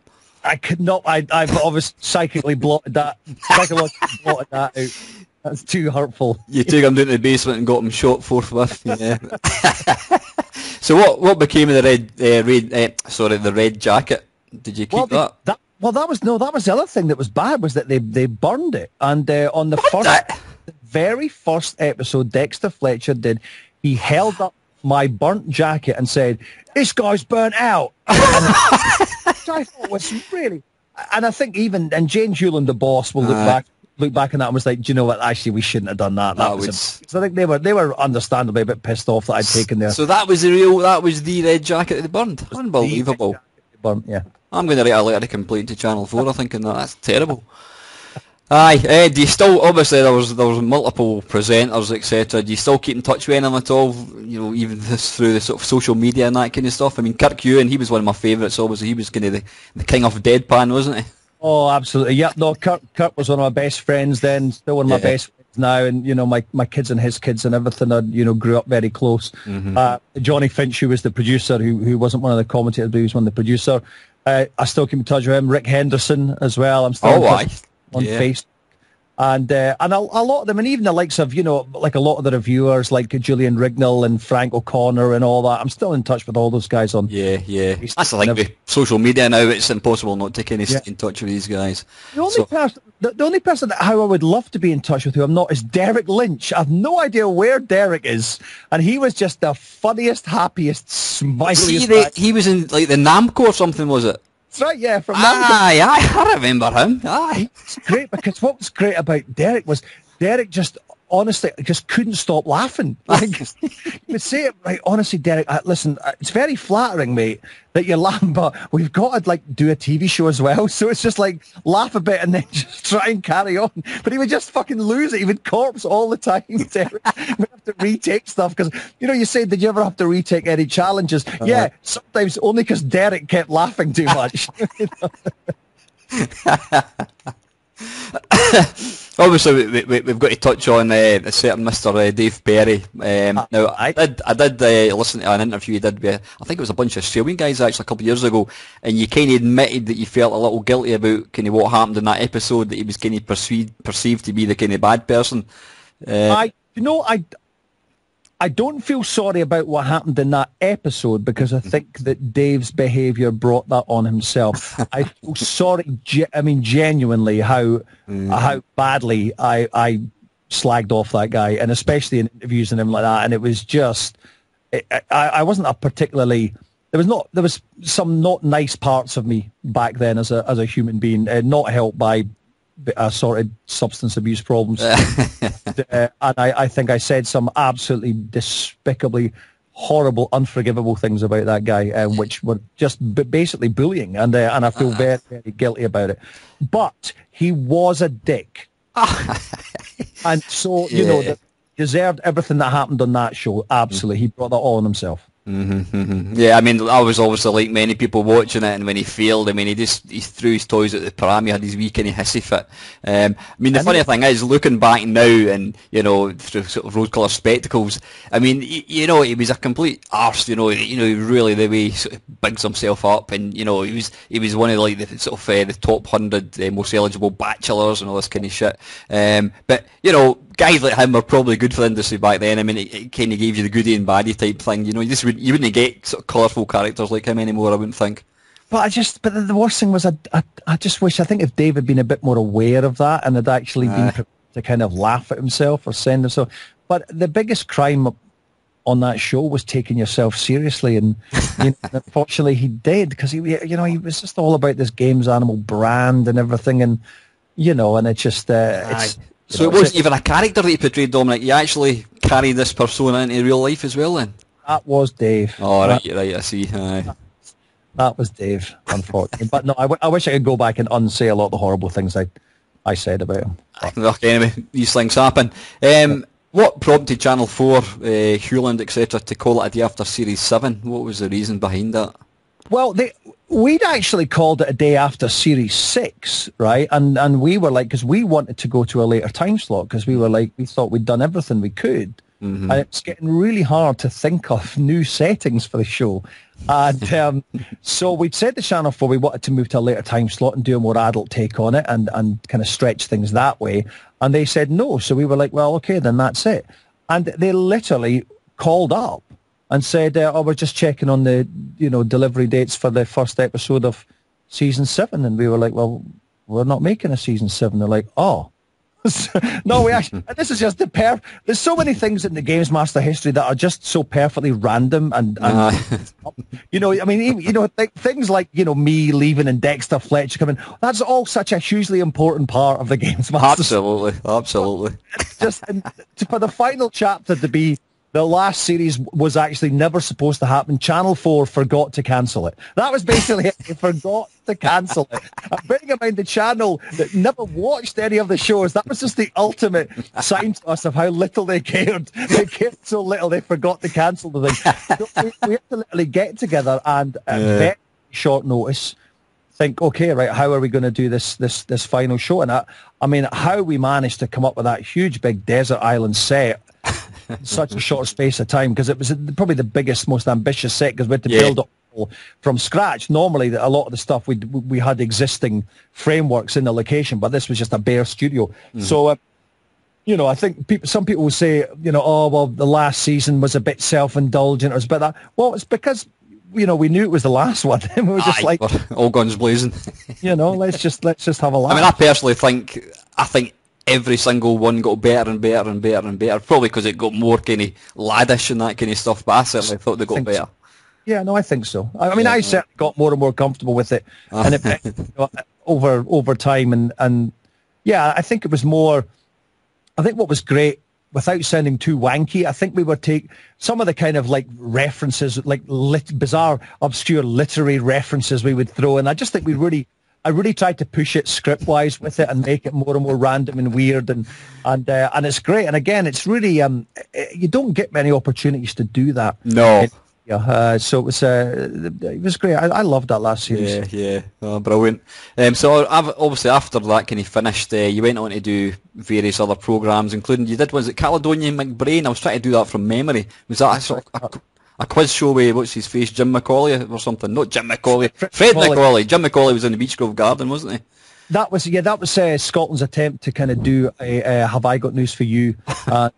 S2: I could not. I've obviously psychologically blotted that out. That's too hurtful.
S3: You took him down to the basement and got him shot forthwith. Yeah. So what became of the red jacket? Did you keep that?
S2: That was the other thing that was bad, was that they burned it. And on the very first episode Dexter Fletcher did, he held up my burnt jacket and said, "This guy's burnt out." Which I thought was really, and I think and Jane Hewland, the boss, will look back on that and was like, "Do you know what? Actually, we shouldn't have done that." So I think they were understandably a bit pissed off that I'd taken their.
S3: So that was the red jacket that they burned. Unbelievable.
S2: Burnt, yeah.
S3: I'm going to write a letter of complaint to Channel 4. I think that's terrible. Aye, do you still, obviously there was multiple presenters, etc. Do you still keep in touch with any of them at all? You know, even through the sort of social media and that kind of stuff. I mean, Kirk Ewan, he was one of my favourites. Obviously, he was kind of the king of deadpan, wasn't he?
S2: Oh, absolutely. Yeah, no, Kirk was one of my best friends then. Still one of my best friends now, and you know, my kids and his kids and everything. I grew up very close. Johnny Finch, who was the producer, who wasn't one of the commentators, but he was one of the producer. I still keep in touch with him. Rick Henderson as well. I'm still on Facebook. And a lot of them, and even the likes of, like a lot of the reviewers, like Julian Rignall and Frank O'Connor and all that. I'm still in touch with all those guys on.
S3: Yeah. That's the thing with social media now. It's impossible not to kind of stay in touch with these guys.
S2: The only person that how I would love to be in touch with who I'm not is Derek Lynch. I have no idea where Derek is, and he was just the funniest, happiest, smiliest guy.
S3: He was in like the Namco or something, was it?
S2: That's right, yeah. From
S3: Aye, I remember him. Aye.
S2: It's great, because what was great about Derek was Derek just honestly just couldn't stop laughing. Like, you would say it, right, honestly, Derek, listen, it's very flattering, mate, that you're laughing, but we've got to do a TV show as well. So it's just like laugh a bit and then just try and carry on. But he would just fucking lose it. He would corpse all the time. Derek would have to retake stuff because, you say, did you ever have to retake any challenges? Yeah, sometimes only because Derek kept laughing too much.
S3: Obviously, we've got to touch on a certain Mr. Dave Perry. Now, I did listen to an interview you did with, I think it was a bunch of Australian guys actually a couple of years ago, and you kind of admitted that you felt a little guilty about kind of what happened in that episode, that he was kind of perceived to be the kind of bad person.
S2: I don't feel sorry about what happened in that episode, because I think that Dave's behaviour brought that on himself. I feel sorry, genuinely, how badly I slagged off that guy, and especially in interviews and him like that. And it was just, I wasn't a particularly there was some not nice parts of me back then as a human being, not helped by assorted substance abuse problems. And I think I said some absolutely despicably horrible, unforgivable things about that guy, which were just basically bullying, and I feel very, very guilty about it. But he was a dick. And so, you know, that deserved everything that happened on that show. Absolutely. He brought that all on himself.
S3: Yeah, I mean, I was obviously like many people watching it, and when he failed, I mean, he threw his toys at the pram. He had his wee kind of hissy fit. I mean, the funny thing is, looking back now, and you know, through sort of rose-coloured spectacles, I mean, you know, he was a complete arse. You know, really the way he sort of bigs himself up, and you know, he was one of like the sort of the top 100 most eligible bachelors and all this kind of shit. But you know, guys like him were probably good for the industry back then. I mean, it kind of gave you the goodie and baddie type thing. You know, you wouldn't get sort of colourful characters like him anymore, I wouldn't think.
S2: But the worst thing was, I just wish, I think if Dave had been a bit more aware of that and had actually been prepared to kind of laugh at himself or send himself. But the biggest crime on that show was taking yourself seriously, and you know, unfortunately he did, because he was just all about this Games Animal brand and everything, and you know, and it's just
S3: so it wasn't even a character that he portrayed, Dominic. You actually carried this persona into real life as well, then?
S2: That was Dave.
S3: Oh, right, I see.
S2: That was Dave, unfortunately. But no, I wish I could go back and unsay a lot of the horrible things I said about him.
S3: Look, anyway, these things happen. What prompted Channel 4, Hewland, etc., to call it a day after Series 7? What was the reason behind that?
S2: Well, we'd actually called it a day after Series 6, right? And we were like, because we wanted to go to a later time slot, because we were like, we thought we'd done everything we could. And it's getting really hard to think of new settings for the show. And so we'd said to Channel 4 we wanted to move to a later time slot and do a more adult take on it and kind of stretch things that way. And they said no. So we were like, well, okay, then that's it. And they literally called up and said, we're just checking on the delivery dates for the first episode of Season 7. And we were like, well, we're not making a Season 7. They're like, oh. No, we actually, and this is just there's so many things in the Gamemaster history that are just so perfectly random and you know, I mean, even, you know, things like, you know, me leaving and Dexter Fletcher coming, that's all such a hugely important part of the Gamemaster.
S3: Absolutely.
S2: Just for the final chapter to be the last series was actually never supposed to happen. Channel 4 forgot to cancel it. That was basically it. They forgot to cancel it. And bearing in mind the channel that never watched any of the shows, that was just the ultimate sign to us of how little they cared. They cared so little they forgot to cancel the thing. So we had to literally get together and at very short notice think, okay, right, how are we going to do this final show? And I mean, how we managed to come up with that huge big desert island set in such a short space of time, because it was probably the biggest, most ambitious set, because we had to build up from scratch. Normally, a lot of the stuff we had existing frameworks in the location, but this was just a bare studio. So, you know, I think some people will say, you know, oh, well, the last season was a bit self-indulgent, or it's a bit that. Well, it's because, you know, we knew it was the last one, and we were just like,
S3: all guns blazing.
S2: You know, let's just have a laugh.
S3: I mean, I personally think every single one got better and better and better and better, probably because it got more kind of laddish and that kind of stuff, but I certainly thought they got better.
S2: So. Yeah, no, I think so. I mean, I certainly got more and more comfortable with it, and it, you know, over time, and yeah, I think it was more. I think what was great, without sounding too wanky, I think we would take some of the kind of like references, like bizarre, obscure literary references we would throw, and I just think I really tried to push it script-wise with it and make it more and more random and weird, and it's great. And again, it's really you don't get many opportunities to do that.
S3: No.
S2: So it was great. I loved that last series.
S3: Yeah, oh, brilliant. So obviously after that kind of finished, you went on to do various other programmes, including you did, was it Caledonia McBrain? I was trying to do that from memory. Was that sort of a quiz show with, what's his face, Jim McCauley or something? Not Jim McCauley, Fred McCauley. Jim McCauley was in the Beech Grove Garden, wasn't he?
S2: That was Scotland's attempt to kind of do a Have I Got News for You.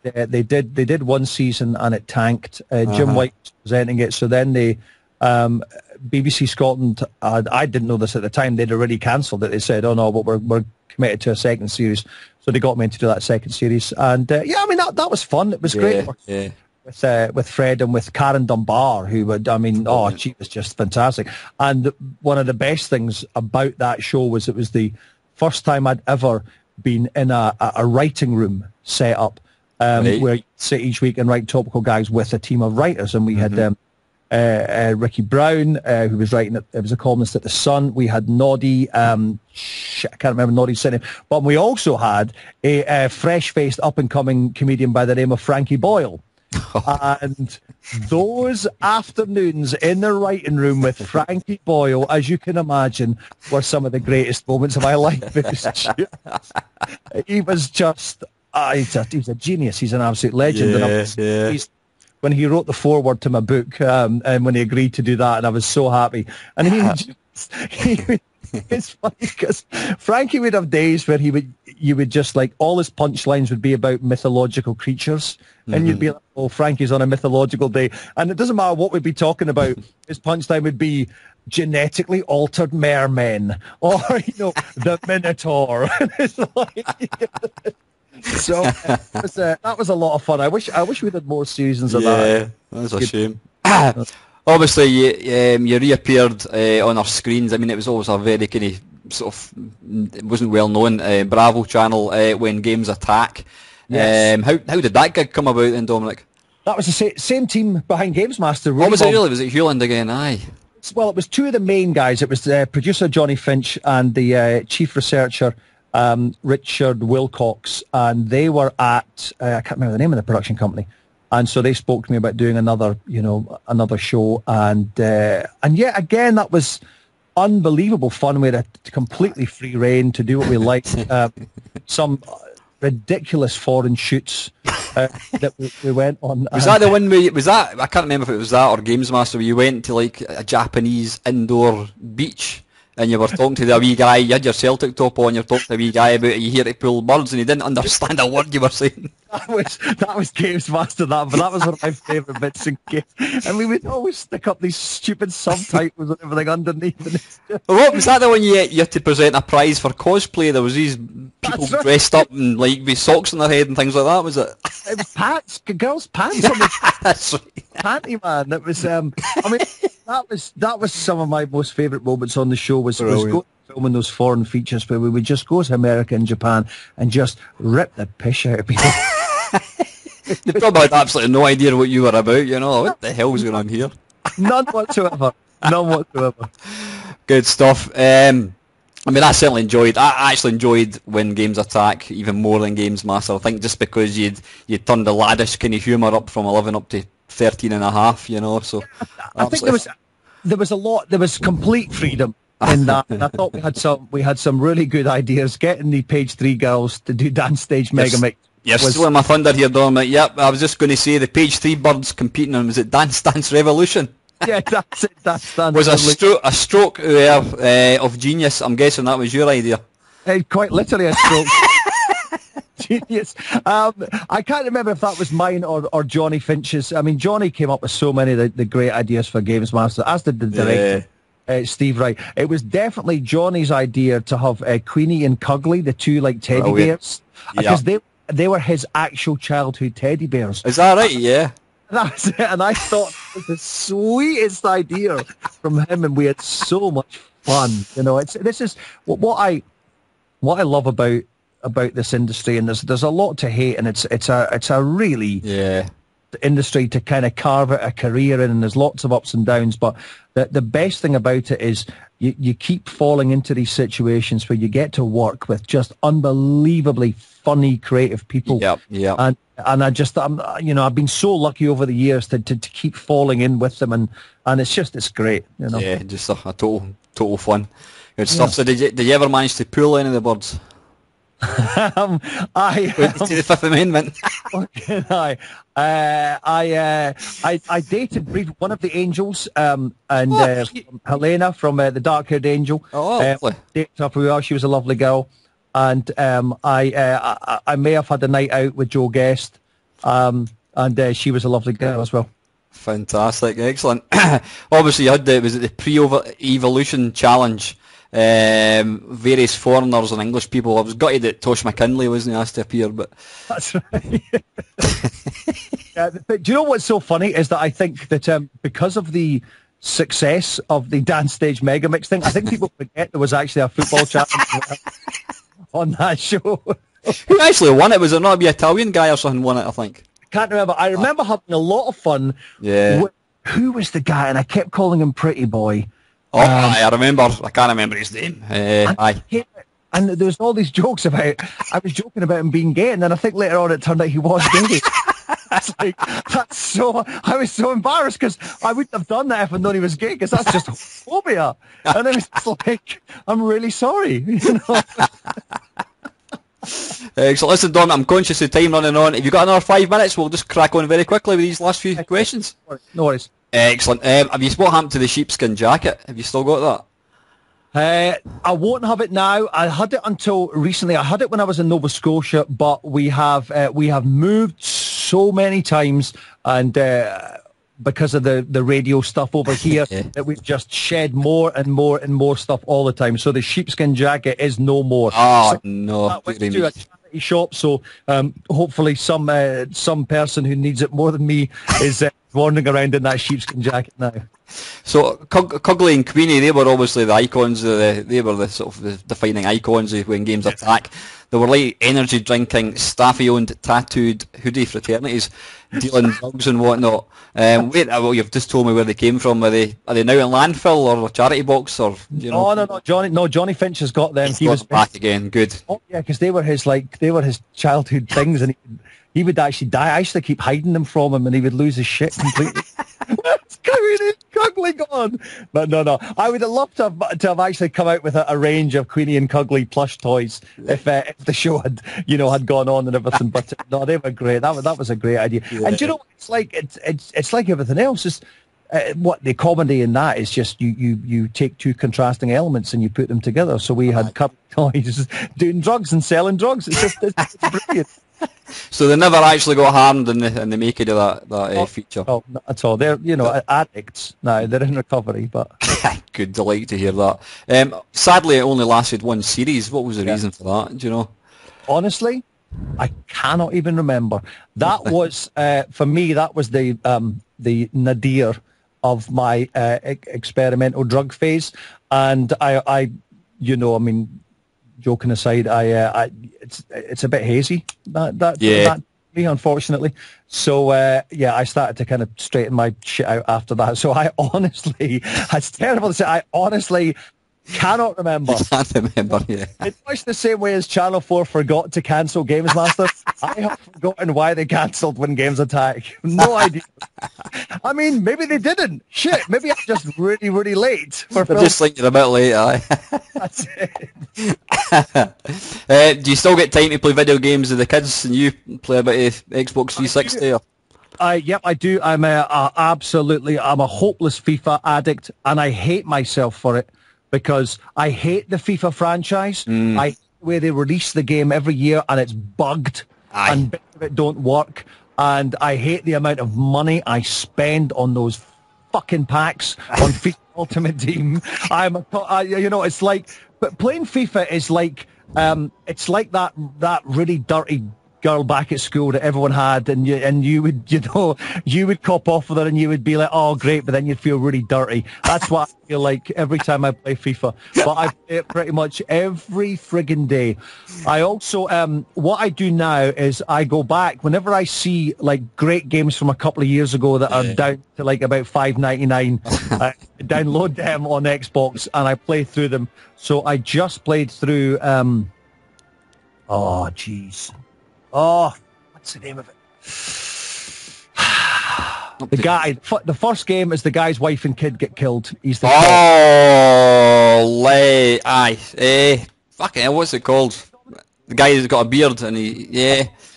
S2: They did one season and it tanked. Jim White was presenting it, so then they BBC Scotland. I didn't know this at the time. They'd already cancelled it. They said, "Oh no, but we're committed to a second series." So they got me to do that second series, and yeah, I mean that was fun. It was great. with Fred and with Karen Dunbar, who would, I mean, she was just fantastic. And one of the best things about that show was it was the first time I'd ever been in a writing room set up, where you sit each week and write topical gags with a team of writers. And we had Ricky Brown, who was writing it was a columnist at The Sun. We had Noddy, I can't remember Noddy's surname, but we also had a fresh-faced, up-and-coming comedian by the name of Frankie Boyle. And those afternoons in the writing room with Frankie Boyle, as you can imagine, were some of the greatest moments of my life. He was just, he's a genius. He's an absolute legend. When he wrote the foreword to my book, and when he agreed to do that, and I was so happy. And it's funny because Frankie would have days where you would just like, all his punchlines would be about mythological creatures, and you'd be like, oh, Frankie's on a mythological day, and it doesn't matter what we'd be talking about. His punchline would be genetically altered mermen, or the Minotaur. It's like, so that was a lot of fun. I wish we had more seasons of that.
S3: Yeah, that's a shame. Obviously, you reappeared on our screens. I mean, it was always a very kind of sort of, it wasn't well known, Bravo channel when Games Attack. Yes. How did that gig come about then, Dominic?
S2: That was the same team behind Gamemaster.
S3: Oh, was it really? Was it Hewland again? Aye.
S2: Well, it was two of the main guys. It was producer Johnny Finch and the chief researcher Richard Wilcox, and they were at I can't remember the name of the production company, and so they spoke to me about doing another show, and yeah, again, that was unbelievable fun. We had a completely free reign to do what we liked. Some ridiculous foreign shoots that we went on.
S3: Was that the one where I can't remember if it was that or Gamesmaster, where you went to like a Japanese indoor beach and you were talking to the wee guy, you had your Celtic top on, you're talking to the wee guy about you here to pull birds and he didn't understand a word you were saying?
S2: That was Gamesmaster, but that was one of my favourite bits in games. And we would always stick up these stupid subtitles and everything underneath.
S3: What was that the one you had to present a prize for cosplay? There was these people dressed up and like with socks on their head and things like that, was it?
S2: It was pants, girls' pants on the
S3: That's right.
S2: panty man. It was I mean that was some of my most favourite moments on the show was going filming those foreign features where we would just go to America and Japan and just rip the piss out of people.
S3: You probably had absolutely no idea what you were about, what the hell was going on here?
S2: None whatsoever.
S3: Good stuff. I mean, I actually enjoyed when Games Attack even more than Gamesmaster. I think just because you'd turned the laddish kind of humour up from 11 up to 13 and a half, so
S2: I think there was complete freedom in that. And I thought we had some really good ideas. Getting the Page 3 girls to do Dance Stage Megamix.
S3: Yes, stealing my thunder here, Dominic. Yep, I was just going to say the Page 3 birds competing on, was it Dance Dance Revolution?
S2: Yeah, that's it. Dance Dance
S3: was a stroke of genius. I'm guessing that was your idea.
S2: Quite literally a stroke. Genius. I can't remember if that was mine or Johnny Finch's. I mean, Johnny came up with so many of the great ideas for Gamesmaster, as did the director. Steve Wright. It was definitely Johnny's idea to have Queenie and Cuggly, the two like teddy bears, because they were his actual childhood teddy bears.
S3: Is that right? Yeah.
S2: That was it, and I thought it was the sweetest idea from him, and we had so much fun. This is what I love about this industry, and there's a lot to hate, and it's a really industry to kind of carve out a career in, and there's lots of ups and downs, but the best thing about it is you keep falling into these situations where you get to work with just unbelievably funny, creative people. And I've been so lucky over the years to keep falling in with them, and it's great.
S3: Yeah, just a total fun. Good stuff. So did you ever manage to pull any of the birds?
S2: I
S3: to the Fifth Amendment.
S2: I dated one of the angels, and Helena from the Dark-Haired Angel. Dated her for a while. She was a lovely girl, and I may have had a night out with Joe Guest, and she was a lovely girl as well.
S3: Fantastic, excellent. Obviously, you had the pre-evolution challenge. various foreigners and English people. I was gutted that Tosh McKinley wasn't asked to appear, but
S2: That's right. But do you know what's so funny is that I think that because of the success of the Dance Stage Megamix thing, I think people forget there was actually a football challenge on that show.
S3: Who actually won it? Was it not the Italian guy or something won it, I think?
S2: Can't remember. I remember having a lot of fun.
S3: Yeah.
S2: Who was the guy? And I kept calling him Pretty Boy.
S3: Oh, I remember. I can't remember his name. Aye.
S2: And there was all these jokes about, I was joking about him being gay, and then I think later on it turned out he was gay. It's like, I was so embarrassed because I wouldn't have done that if I'd known he was gay, because that's just phobia. And it was just like, I'm really sorry. You know?
S3: So listen, Don, I'm conscious of time running on. Have you got another 5 minutes? We'll just crack on very quickly with these last few questions.
S2: No worries.
S3: Excellent. What happened to the sheepskin jacket? Have you still got that?
S2: I won't have it now. I had it until recently. I had it when I was in Nova Scotia, but we have moved so many times, and because of the radio stuff over here, that we've just shed more and more and more stuff all the time. So the sheepskin jacket is no more.
S3: Oh,
S2: so
S3: no.
S2: That went to a charity shop, so hopefully some person who needs it more than me is wandering around in that sheepskin jacket now.
S3: So Cugley and Queenie, they were obviously the icons. They were the sort of the defining icons of when games attack. They were like energy drinking, staffy-owned, tattooed hoodie fraternities, dealing drugs and whatnot. Well, you've just told me where they came from. Are they now in landfill or a charity box or? You know?
S2: No, Johnny Finch has got them.
S3: He was back again. Good.
S2: Oh yeah, because they were his childhood things, and he would actually die. I used to keep hiding them from him, and he would lose his shit completely. What's Cugley gone? But no. I would have loved to have actually come out with a range of Queenie and Cugley plush toys if the show had gone on and everything. But no, they were great. That was a great idea. Yeah. And do you know, it's like everything else. Is what the comedy in that is just you take two contrasting elements and you put them together. So we had Cugley toys doing drugs and selling drugs. It's brilliant.
S3: So they never actually got harmed in the making of that feature?
S2: Oh, not at all. They're, addicts now. They're in recovery, but...
S3: Good, delight to hear that. Sadly, it only lasted one series. What was the reason for that? Do you know?
S2: Honestly, I cannot even remember. That was, for me, that was the nadir of my experimental drug phase. And joking aside, it's a bit hazy that me, unfortunately. So I started to kind of straighten my shit out after that. So I honestly, it's terrible to say, I honestly cannot remember.
S3: Can't remember, yeah.
S2: It's much the same way as Channel 4 forgot to cancel Gamemaster. I have forgotten why they cancelled When Games Attack. No idea. I mean, maybe they didn't. Shit, maybe I'm just really, really late.
S3: They're just thinking a bit late, aye.
S2: That's it.
S3: Do you still get time to play video games with the kids and you play a bit of Xbox 360?
S2: Yep, I do. I'm a hopeless FIFA addict, and I hate myself for it. Because I hate the FIFA franchise. I hate the way they release the game every year and it's bugged and bits of it don't work. And I hate the amount of money I spend on those fucking packs on FIFA Ultimate Team. It's like, but playing FIFA is like, it's like that really dirty girl back at school that everyone had, and you would cop off with her and you would be like, oh great, but then you'd feel really dirty. That's what I feel like every time I play FIFA. But I play it pretty much every friggin' day. I also what I do now is I go back whenever I see like great games from a couple of years ago that are down to like about $5.99. I download them on Xbox and I play through them. So I just played through oh, what's the name of it? The first game is the guy's wife and kid get killed. He's the
S3: fucking hell, what's it called? The guy who's got a beard and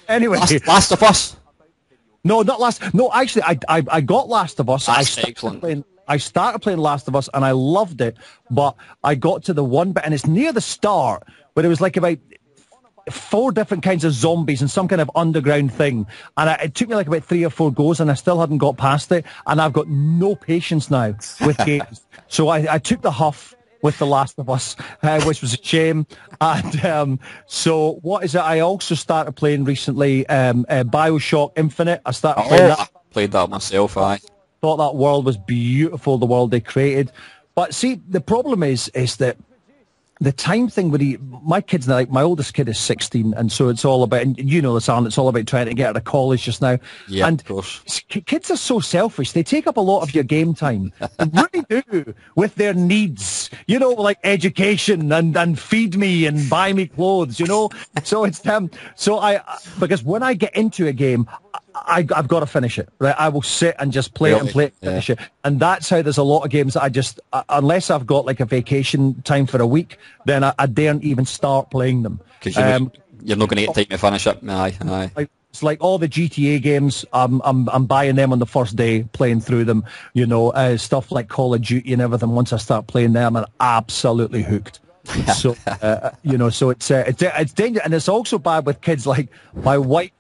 S2: Anyway,
S3: Last of Us.
S2: No, not Last. No, actually, I got Last of Us.
S3: Excellent.
S2: I started playing Last of Us and I loved it, but I got to the one bit, and it's near the start, where it was like about 4 different kinds of zombies and some kind of underground thing, and it took me like about 3 or 4 goes and I still hadn't got past it, and I've got no patience now with games. So I took the huff with The Last of Us, which was a shame. And so what is it? I also started playing recently BioShock Infinite. I started playing that.
S3: I played that myself, aye.
S2: Thought that world was beautiful, the world they created. But see, the problem is that the time thing with my kids, like my oldest kid is 16, and so it's all about, and you know this, Alan, it's all about trying to get out of college just now.
S3: Yeah,
S2: and
S3: of course.
S2: Kids are so selfish. They take up a lot of your game time. They really do, with their needs, you know, like education and feed me and buy me clothes, you know. So it's because when I get into a game, I've got to finish it, right? I will sit and just play it and play it and finish it. And that's how there's a lot of games that I just, unless I've got like a vacation time for a week, then I daren't even start playing them.
S3: Because you're not going to get time to finish it. Aye.
S2: It's like all the GTA games, I'm buying them on the first day, playing through them, you know, stuff like Call of Duty and everything. Once I start playing them, I'm absolutely hooked. So, you know, so it's dangerous. And it's also bad with kids. Like my wife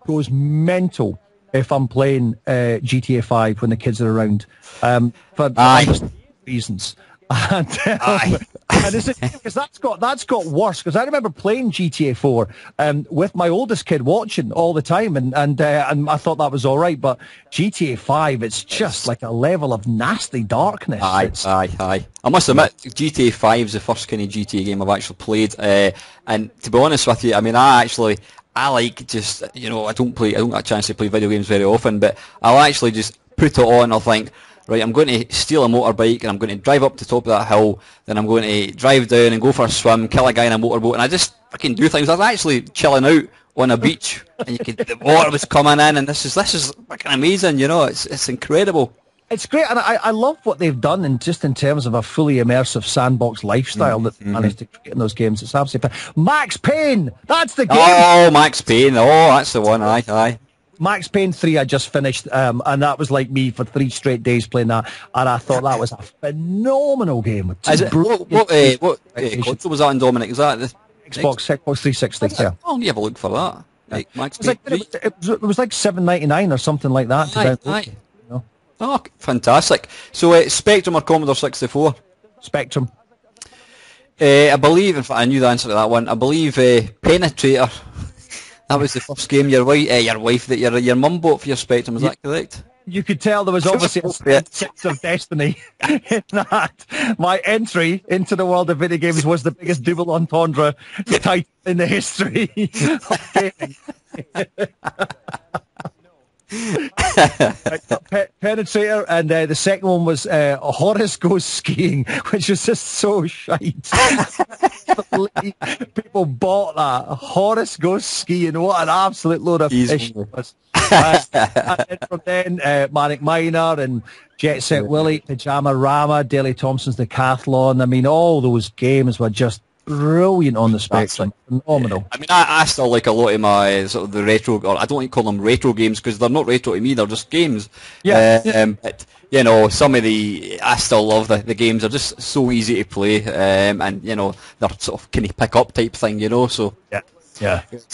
S2: goes mental if I'm playing GTA 5 when the kids are around, for obvious reasons. And it's because that's got worse. Because I remember playing GTA 4 with my oldest kid watching all the time, and I thought that was all right. But GTA 5, it's just like a level of nasty darkness.
S3: Aye. I must admit, GTA 5 is the first kind of GTA game I've actually played, and to be honest with you, I mean, I like just, you know, I don't get a chance to play video games very often, but I'll actually just put it on. I'll think, right, I'm going to steal a motorbike and I'm going to drive up to the top of that hill, then I'm going to drive down and go for a swim, kill a guy in a motorboat, and I just fucking do things. I was actually chilling out on a beach, and the water was coming in, and this is fucking amazing, you know, it's incredible.
S2: It's great, and I love what they've done in terms of a fully immersive sandbox lifestyle that they managed to create in those games. It's absolutely Max Payne! That's the game!
S3: Oh, Max Payne! Oh, that's the one, aye.
S2: Max Payne 3 I just finished, and that was like me for 3 straight days playing that, and I thought that was a phenomenal game. What console was that on, Dominic? Is that the Xbox 360? Yeah.
S3: Oh, you have a look for that. Like, Max Payne 3?
S2: It was like $7.99 or something like that.
S3: Aye. Oh, fantastic. So, Spectrum or Commodore 64?
S2: Spectrum.
S3: I believe, in fact, I knew the answer to that one. I believe Penetrator. That was the first game your mum bought for your Spectrum. Is that correct? You
S2: could tell there was obviously a sense of destiny in that. My entry into the world of video games was the biggest double entendre title in the history of gaming. Penetrator, and the second one was Horace Goes Skiing, which was just so shite. People bought that. Horace Goes Skiing. What an absolute load of fish it was. And from then, Manic Miner and Jet Set Willy, Pajama Rama, Daley Thompson's Decathlon. I mean, all those games were just brilliant on the Spectrum. Phenomenal.
S3: I mean, I still like a lot of my sort of the retro, or I don't like to call them retro games because they're not retro to me, they're just games. But, you know, I still love the games. They're just so easy to play, and, you know, they're sort of kind of pick up type thing, you know, so.
S2: Yeah.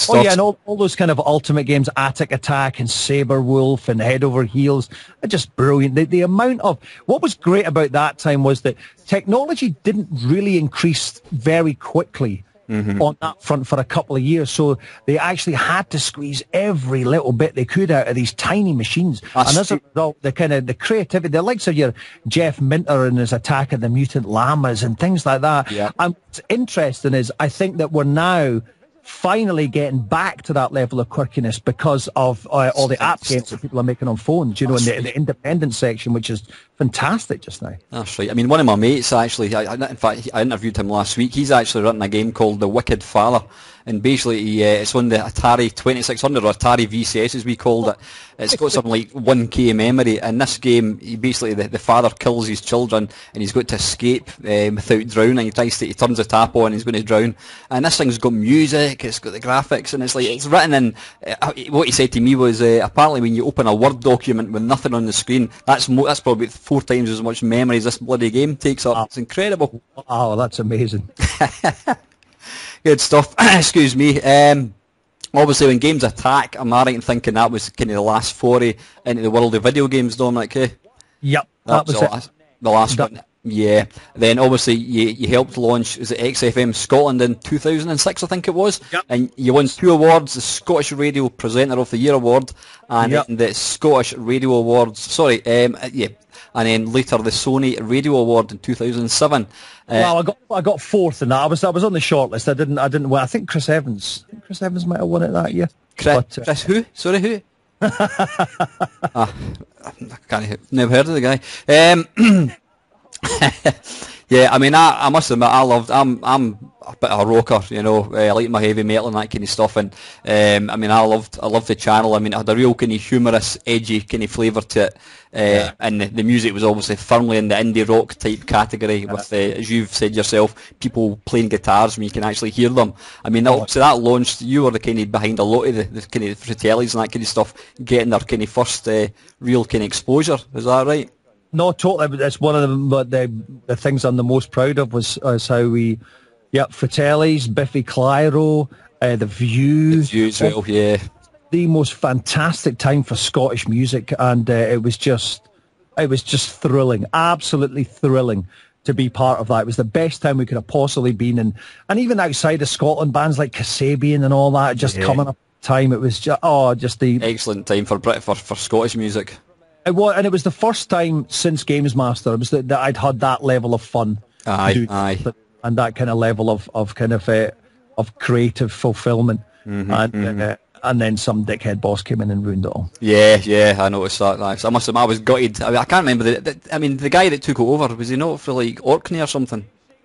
S2: Oh, yeah, and all those kind of ultimate games, Attic Attack and Saber Wolf and Head Over Heels, are just brilliant. The amount of... What was great about that time was that technology didn't really increase very quickly on that front for a couple of years, so they actually had to squeeze every little bit they could out of these tiny machines. And as a result, the creativity, the likes of your Jeff Minter and his Attack of the Mutant Llamas and things like that.
S3: Yeah.
S2: And what's interesting is I think that we're now finally getting back to that level of quirkiness because of all the app games that people are making on phones, you know, in the independent section, which is fantastic just now.
S3: That's right. I mean, one of my mates actually, in fact, I interviewed him last week. He's actually written a game called The Wicked Father, and basically it's on the Atari 2600 or Atari VCS as we called it. It's got something like 1K memory, and this game, he basically, the father kills his children and he's got to escape without drowning. He turns the tap on and he's going to drown, and this thing's got music, it's got the graphics, and it's like, it's written in, what he said to me was, apparently when you open a Word document with nothing on the screen, that's probably 4 times as much memory as this bloody game takes up. It's incredible.
S2: Oh, that's amazing.
S3: Good stuff. Excuse me. Obviously, when games attack, I'm right in thinking that was kind of the last foray into the world of video games, Dominic.
S2: Yep,
S3: that was the last one. Yeah. Then obviously you helped launch, is it XFM Scotland in 2006, I think it was?
S2: Yep.
S3: And you won 2 awards, the Scottish Radio Presenter of the Year award and
S2: Yep.
S3: then the Scottish Radio Awards, and then later the Sony Radio Award in 2007.
S2: Well, I got 4th in that. I was on the shortlist. I didn't win. I think Chris Evans might have won it that year.
S3: Chris who? Sorry, who? I never heard of the guy. Yeah, I mean, I must admit, I'm a bit of a rocker, you know. I like my heavy metal and that kind of stuff, and I mean, I loved the channel. I mean, it had a real kind of humorous, edgy kind of flavour to it, and the music was obviously firmly in the indie rock type category. With, as you've said yourself, people playing guitars when you can actually hear them. I mean, so that launched. You were the kind of behind a lot of the kind of Fratellis and that kind of stuff, getting their kind of first real kind of exposure. Is that right?
S2: No, totally. That's one of the things I'm the most proud of was how we, Fratellis, Biffy Clyro, The View.
S3: The View as well, yeah.
S2: The most fantastic time for Scottish music, and it was just thrilling, absolutely thrilling to be part of that. It was the best time we could have possibly been in, and even outside of Scotland, bands like Kasabian and all that just coming up. Time it was just the
S3: excellent time for Scottish music.
S2: It was, and it was the first time since Gamemaster that I'd had that level of fun.
S3: Aye.
S2: And that kind of level of creative fulfillment.
S3: Mm-hmm,
S2: And then some dickhead boss came in and ruined it all.
S3: Yeah, I noticed that. I must admit, I was gutted. I can't remember the guy that took it over, was he not for like Orkney or something?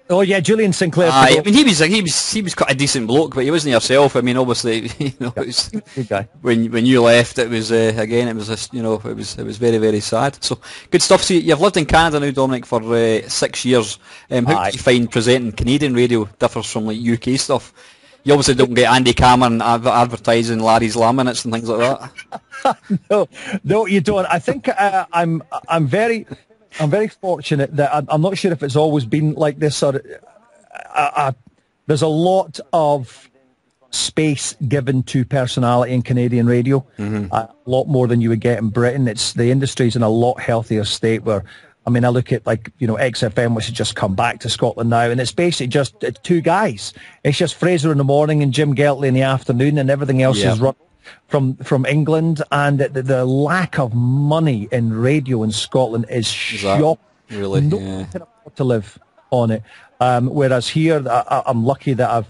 S2: Oh yeah, Julian Sinclair.
S3: I mean, he was quite a decent bloke, but he wasn't yourself. I mean, obviously, you know, it was,
S2: good guy.
S3: When you left, it was again, it was you know, it was very, very sad. So good stuff. So you've lived in Canada now, Dominic, for 6 years. How do you find presenting Canadian radio differs from like UK stuff? You obviously don't get Andy Cameron advertising Larry's laminates and things like
S2: that. No, you don't. I think I'm very fortunate that I'm not sure if it's always been like this. Or there's a lot of space given to personality in Canadian radio, a lot more than you would get in Britain. The industry's in a lot healthier state where, I mean, I look at XFM, which has just come back to Scotland now, and it's basically just 2 guys. It's just Fraser in the morning and Jim Geltley in the afternoon, and everything else is run from England. And the lack of money in radio in Scotland is shocking.
S3: Really?
S2: No one can afford to live on it. Whereas here, I'm lucky that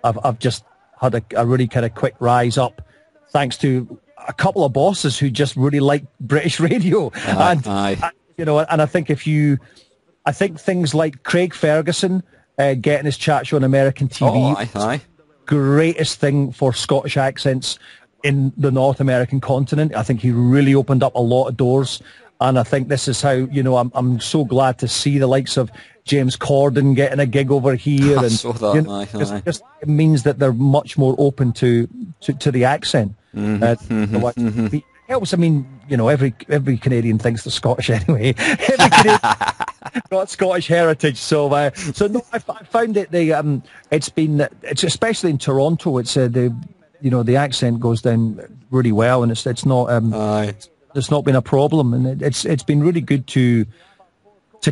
S2: I've just had a really kind of quick rise up, thanks to a couple of bosses who just really like British radio. And I think I think things like Craig Ferguson getting his chat show on American TV, greatest thing for Scottish accents in the North American continent. I think he really opened up a lot of doors, and I think this is how, I'm so glad to see the likes of James Corden getting a gig over here, and it means that they're much more open to the accent. It helps. I mean, every Canadian thinks they're Scottish anyway. Every Canadian got Scottish heritage, so no, I found it. It's especially in Toronto. It's the accent goes down really well, and it's not it's not been a problem, and it's been really good to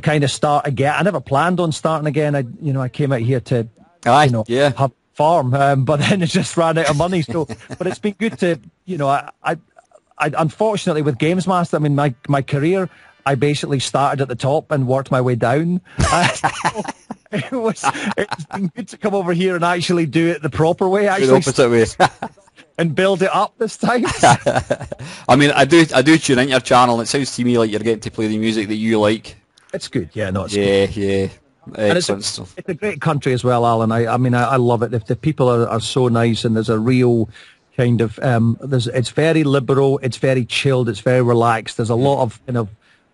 S2: kind of start again. I never planned on starting again. I came out here to have farm, but then it just ran out of money. So, but it's been good to I unfortunately with Gamesmaster, I mean my career, I basically started at the top and worked my way down. It's been good to come over here and actually do it the proper way,
S3: the opposite way,
S2: and build it up this time.
S3: I mean, I do tune in your channel, and it sounds to me like you're getting to play the music that you like.
S2: It's good, yeah, no, it's
S3: good.
S2: Yeah. And it's a great country as well, Alan. I mean, I love it. If the people are so nice, and there's a real kind of it's very liberal, it's very chilled, it's very relaxed. There's a lot of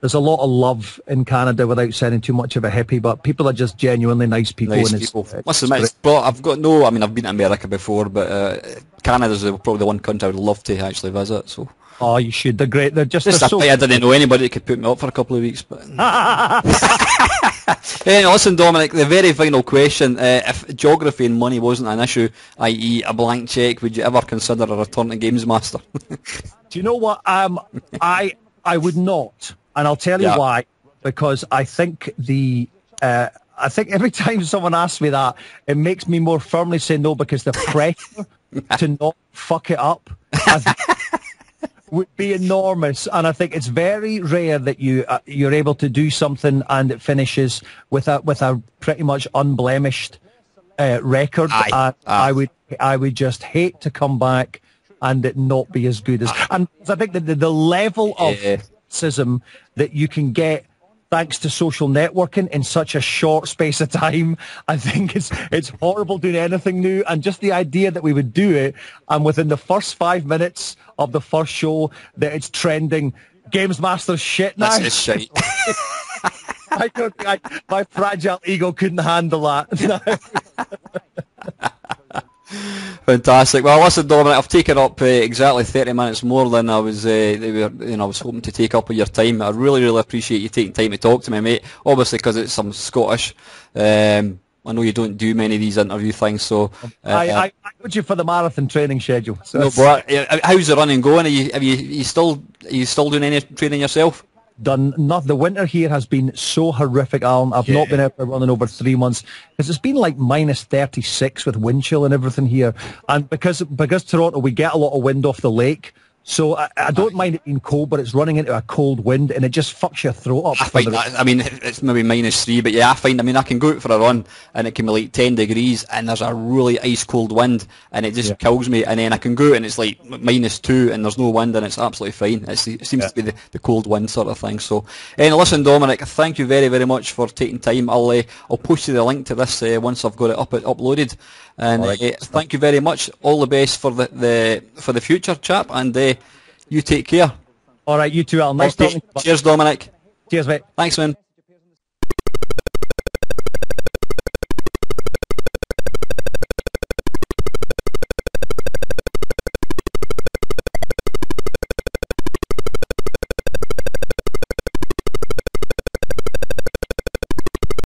S2: there's a lot of love in Canada without sounding too much of a hippie, but people are just genuinely nice people.
S3: Listen, I've been to America before, but Canada's probably the one country I would love to actually visit. So.
S2: Oh, you should. They're great. They're
S3: I didn't know anybody that could put me up for a couple of weeks, but. Anyway, listen, Dominic, the very final question. If geography and money wasn't an issue, i.e. a blank cheque, would you ever consider a return to Gamesmaster?
S2: Do you know what? I would not, and I'll tell you why. because I think I think every time someone asks me that, it makes me more firmly say no, because the pressure to not fuck it up would be enormous. And I think it's very rare that you're able to do something and it finishes with a pretty much unblemished record. And I would just hate to come back and it not be as good as. And I think that the level of criticism that you can get thanks to social networking in such a short space of time, I think it's horrible doing anything new. And just the idea that we would do it, and within the first 5 minutes of the first show, that it's trending, Gamemaster shit now.
S3: That's shit.
S2: I don't think my fragile ego couldn't handle that.
S3: Fantastic. Well, listen, Dominic, I've taken up exactly 30 minutes more than I was, I was hoping to take up of your time. I really appreciate you taking time to talk to me, mate. Obviously, because it's some Scottish. I know you don't do many of these interview things, so
S2: I put you for the marathon training schedule. So
S3: no, but how's the running going? Are you still doing any training yourself?
S2: Done not. The winter here has been so horrific, Alan. I've not been out there running over 3 months because it's been like minus 36 with wind chill and everything here. And because Toronto, we get a lot of wind off the lake, so I don't mind it being cold, but it's running into a cold wind and it just fucks your throat up.
S3: I find that, I mean, it's maybe -3, but yeah, I can go out for a run and it can be like 10 degrees and there's a really ice cold wind and it just kills me, and then I can go out and it's like -2 and there's no wind and it's absolutely fine. It seems to be the cold wind sort of thing. So, listen, Dominic, thank you very, very much for taking time. I'll post you the link to this once I've got it uploaded. And thank you very much. All the best for the future, chap, and you take care.
S2: All right, you too, Al. Nice talking to you.
S3: Cheers, Dominic.
S2: Cheers, mate.
S3: Thanks, man.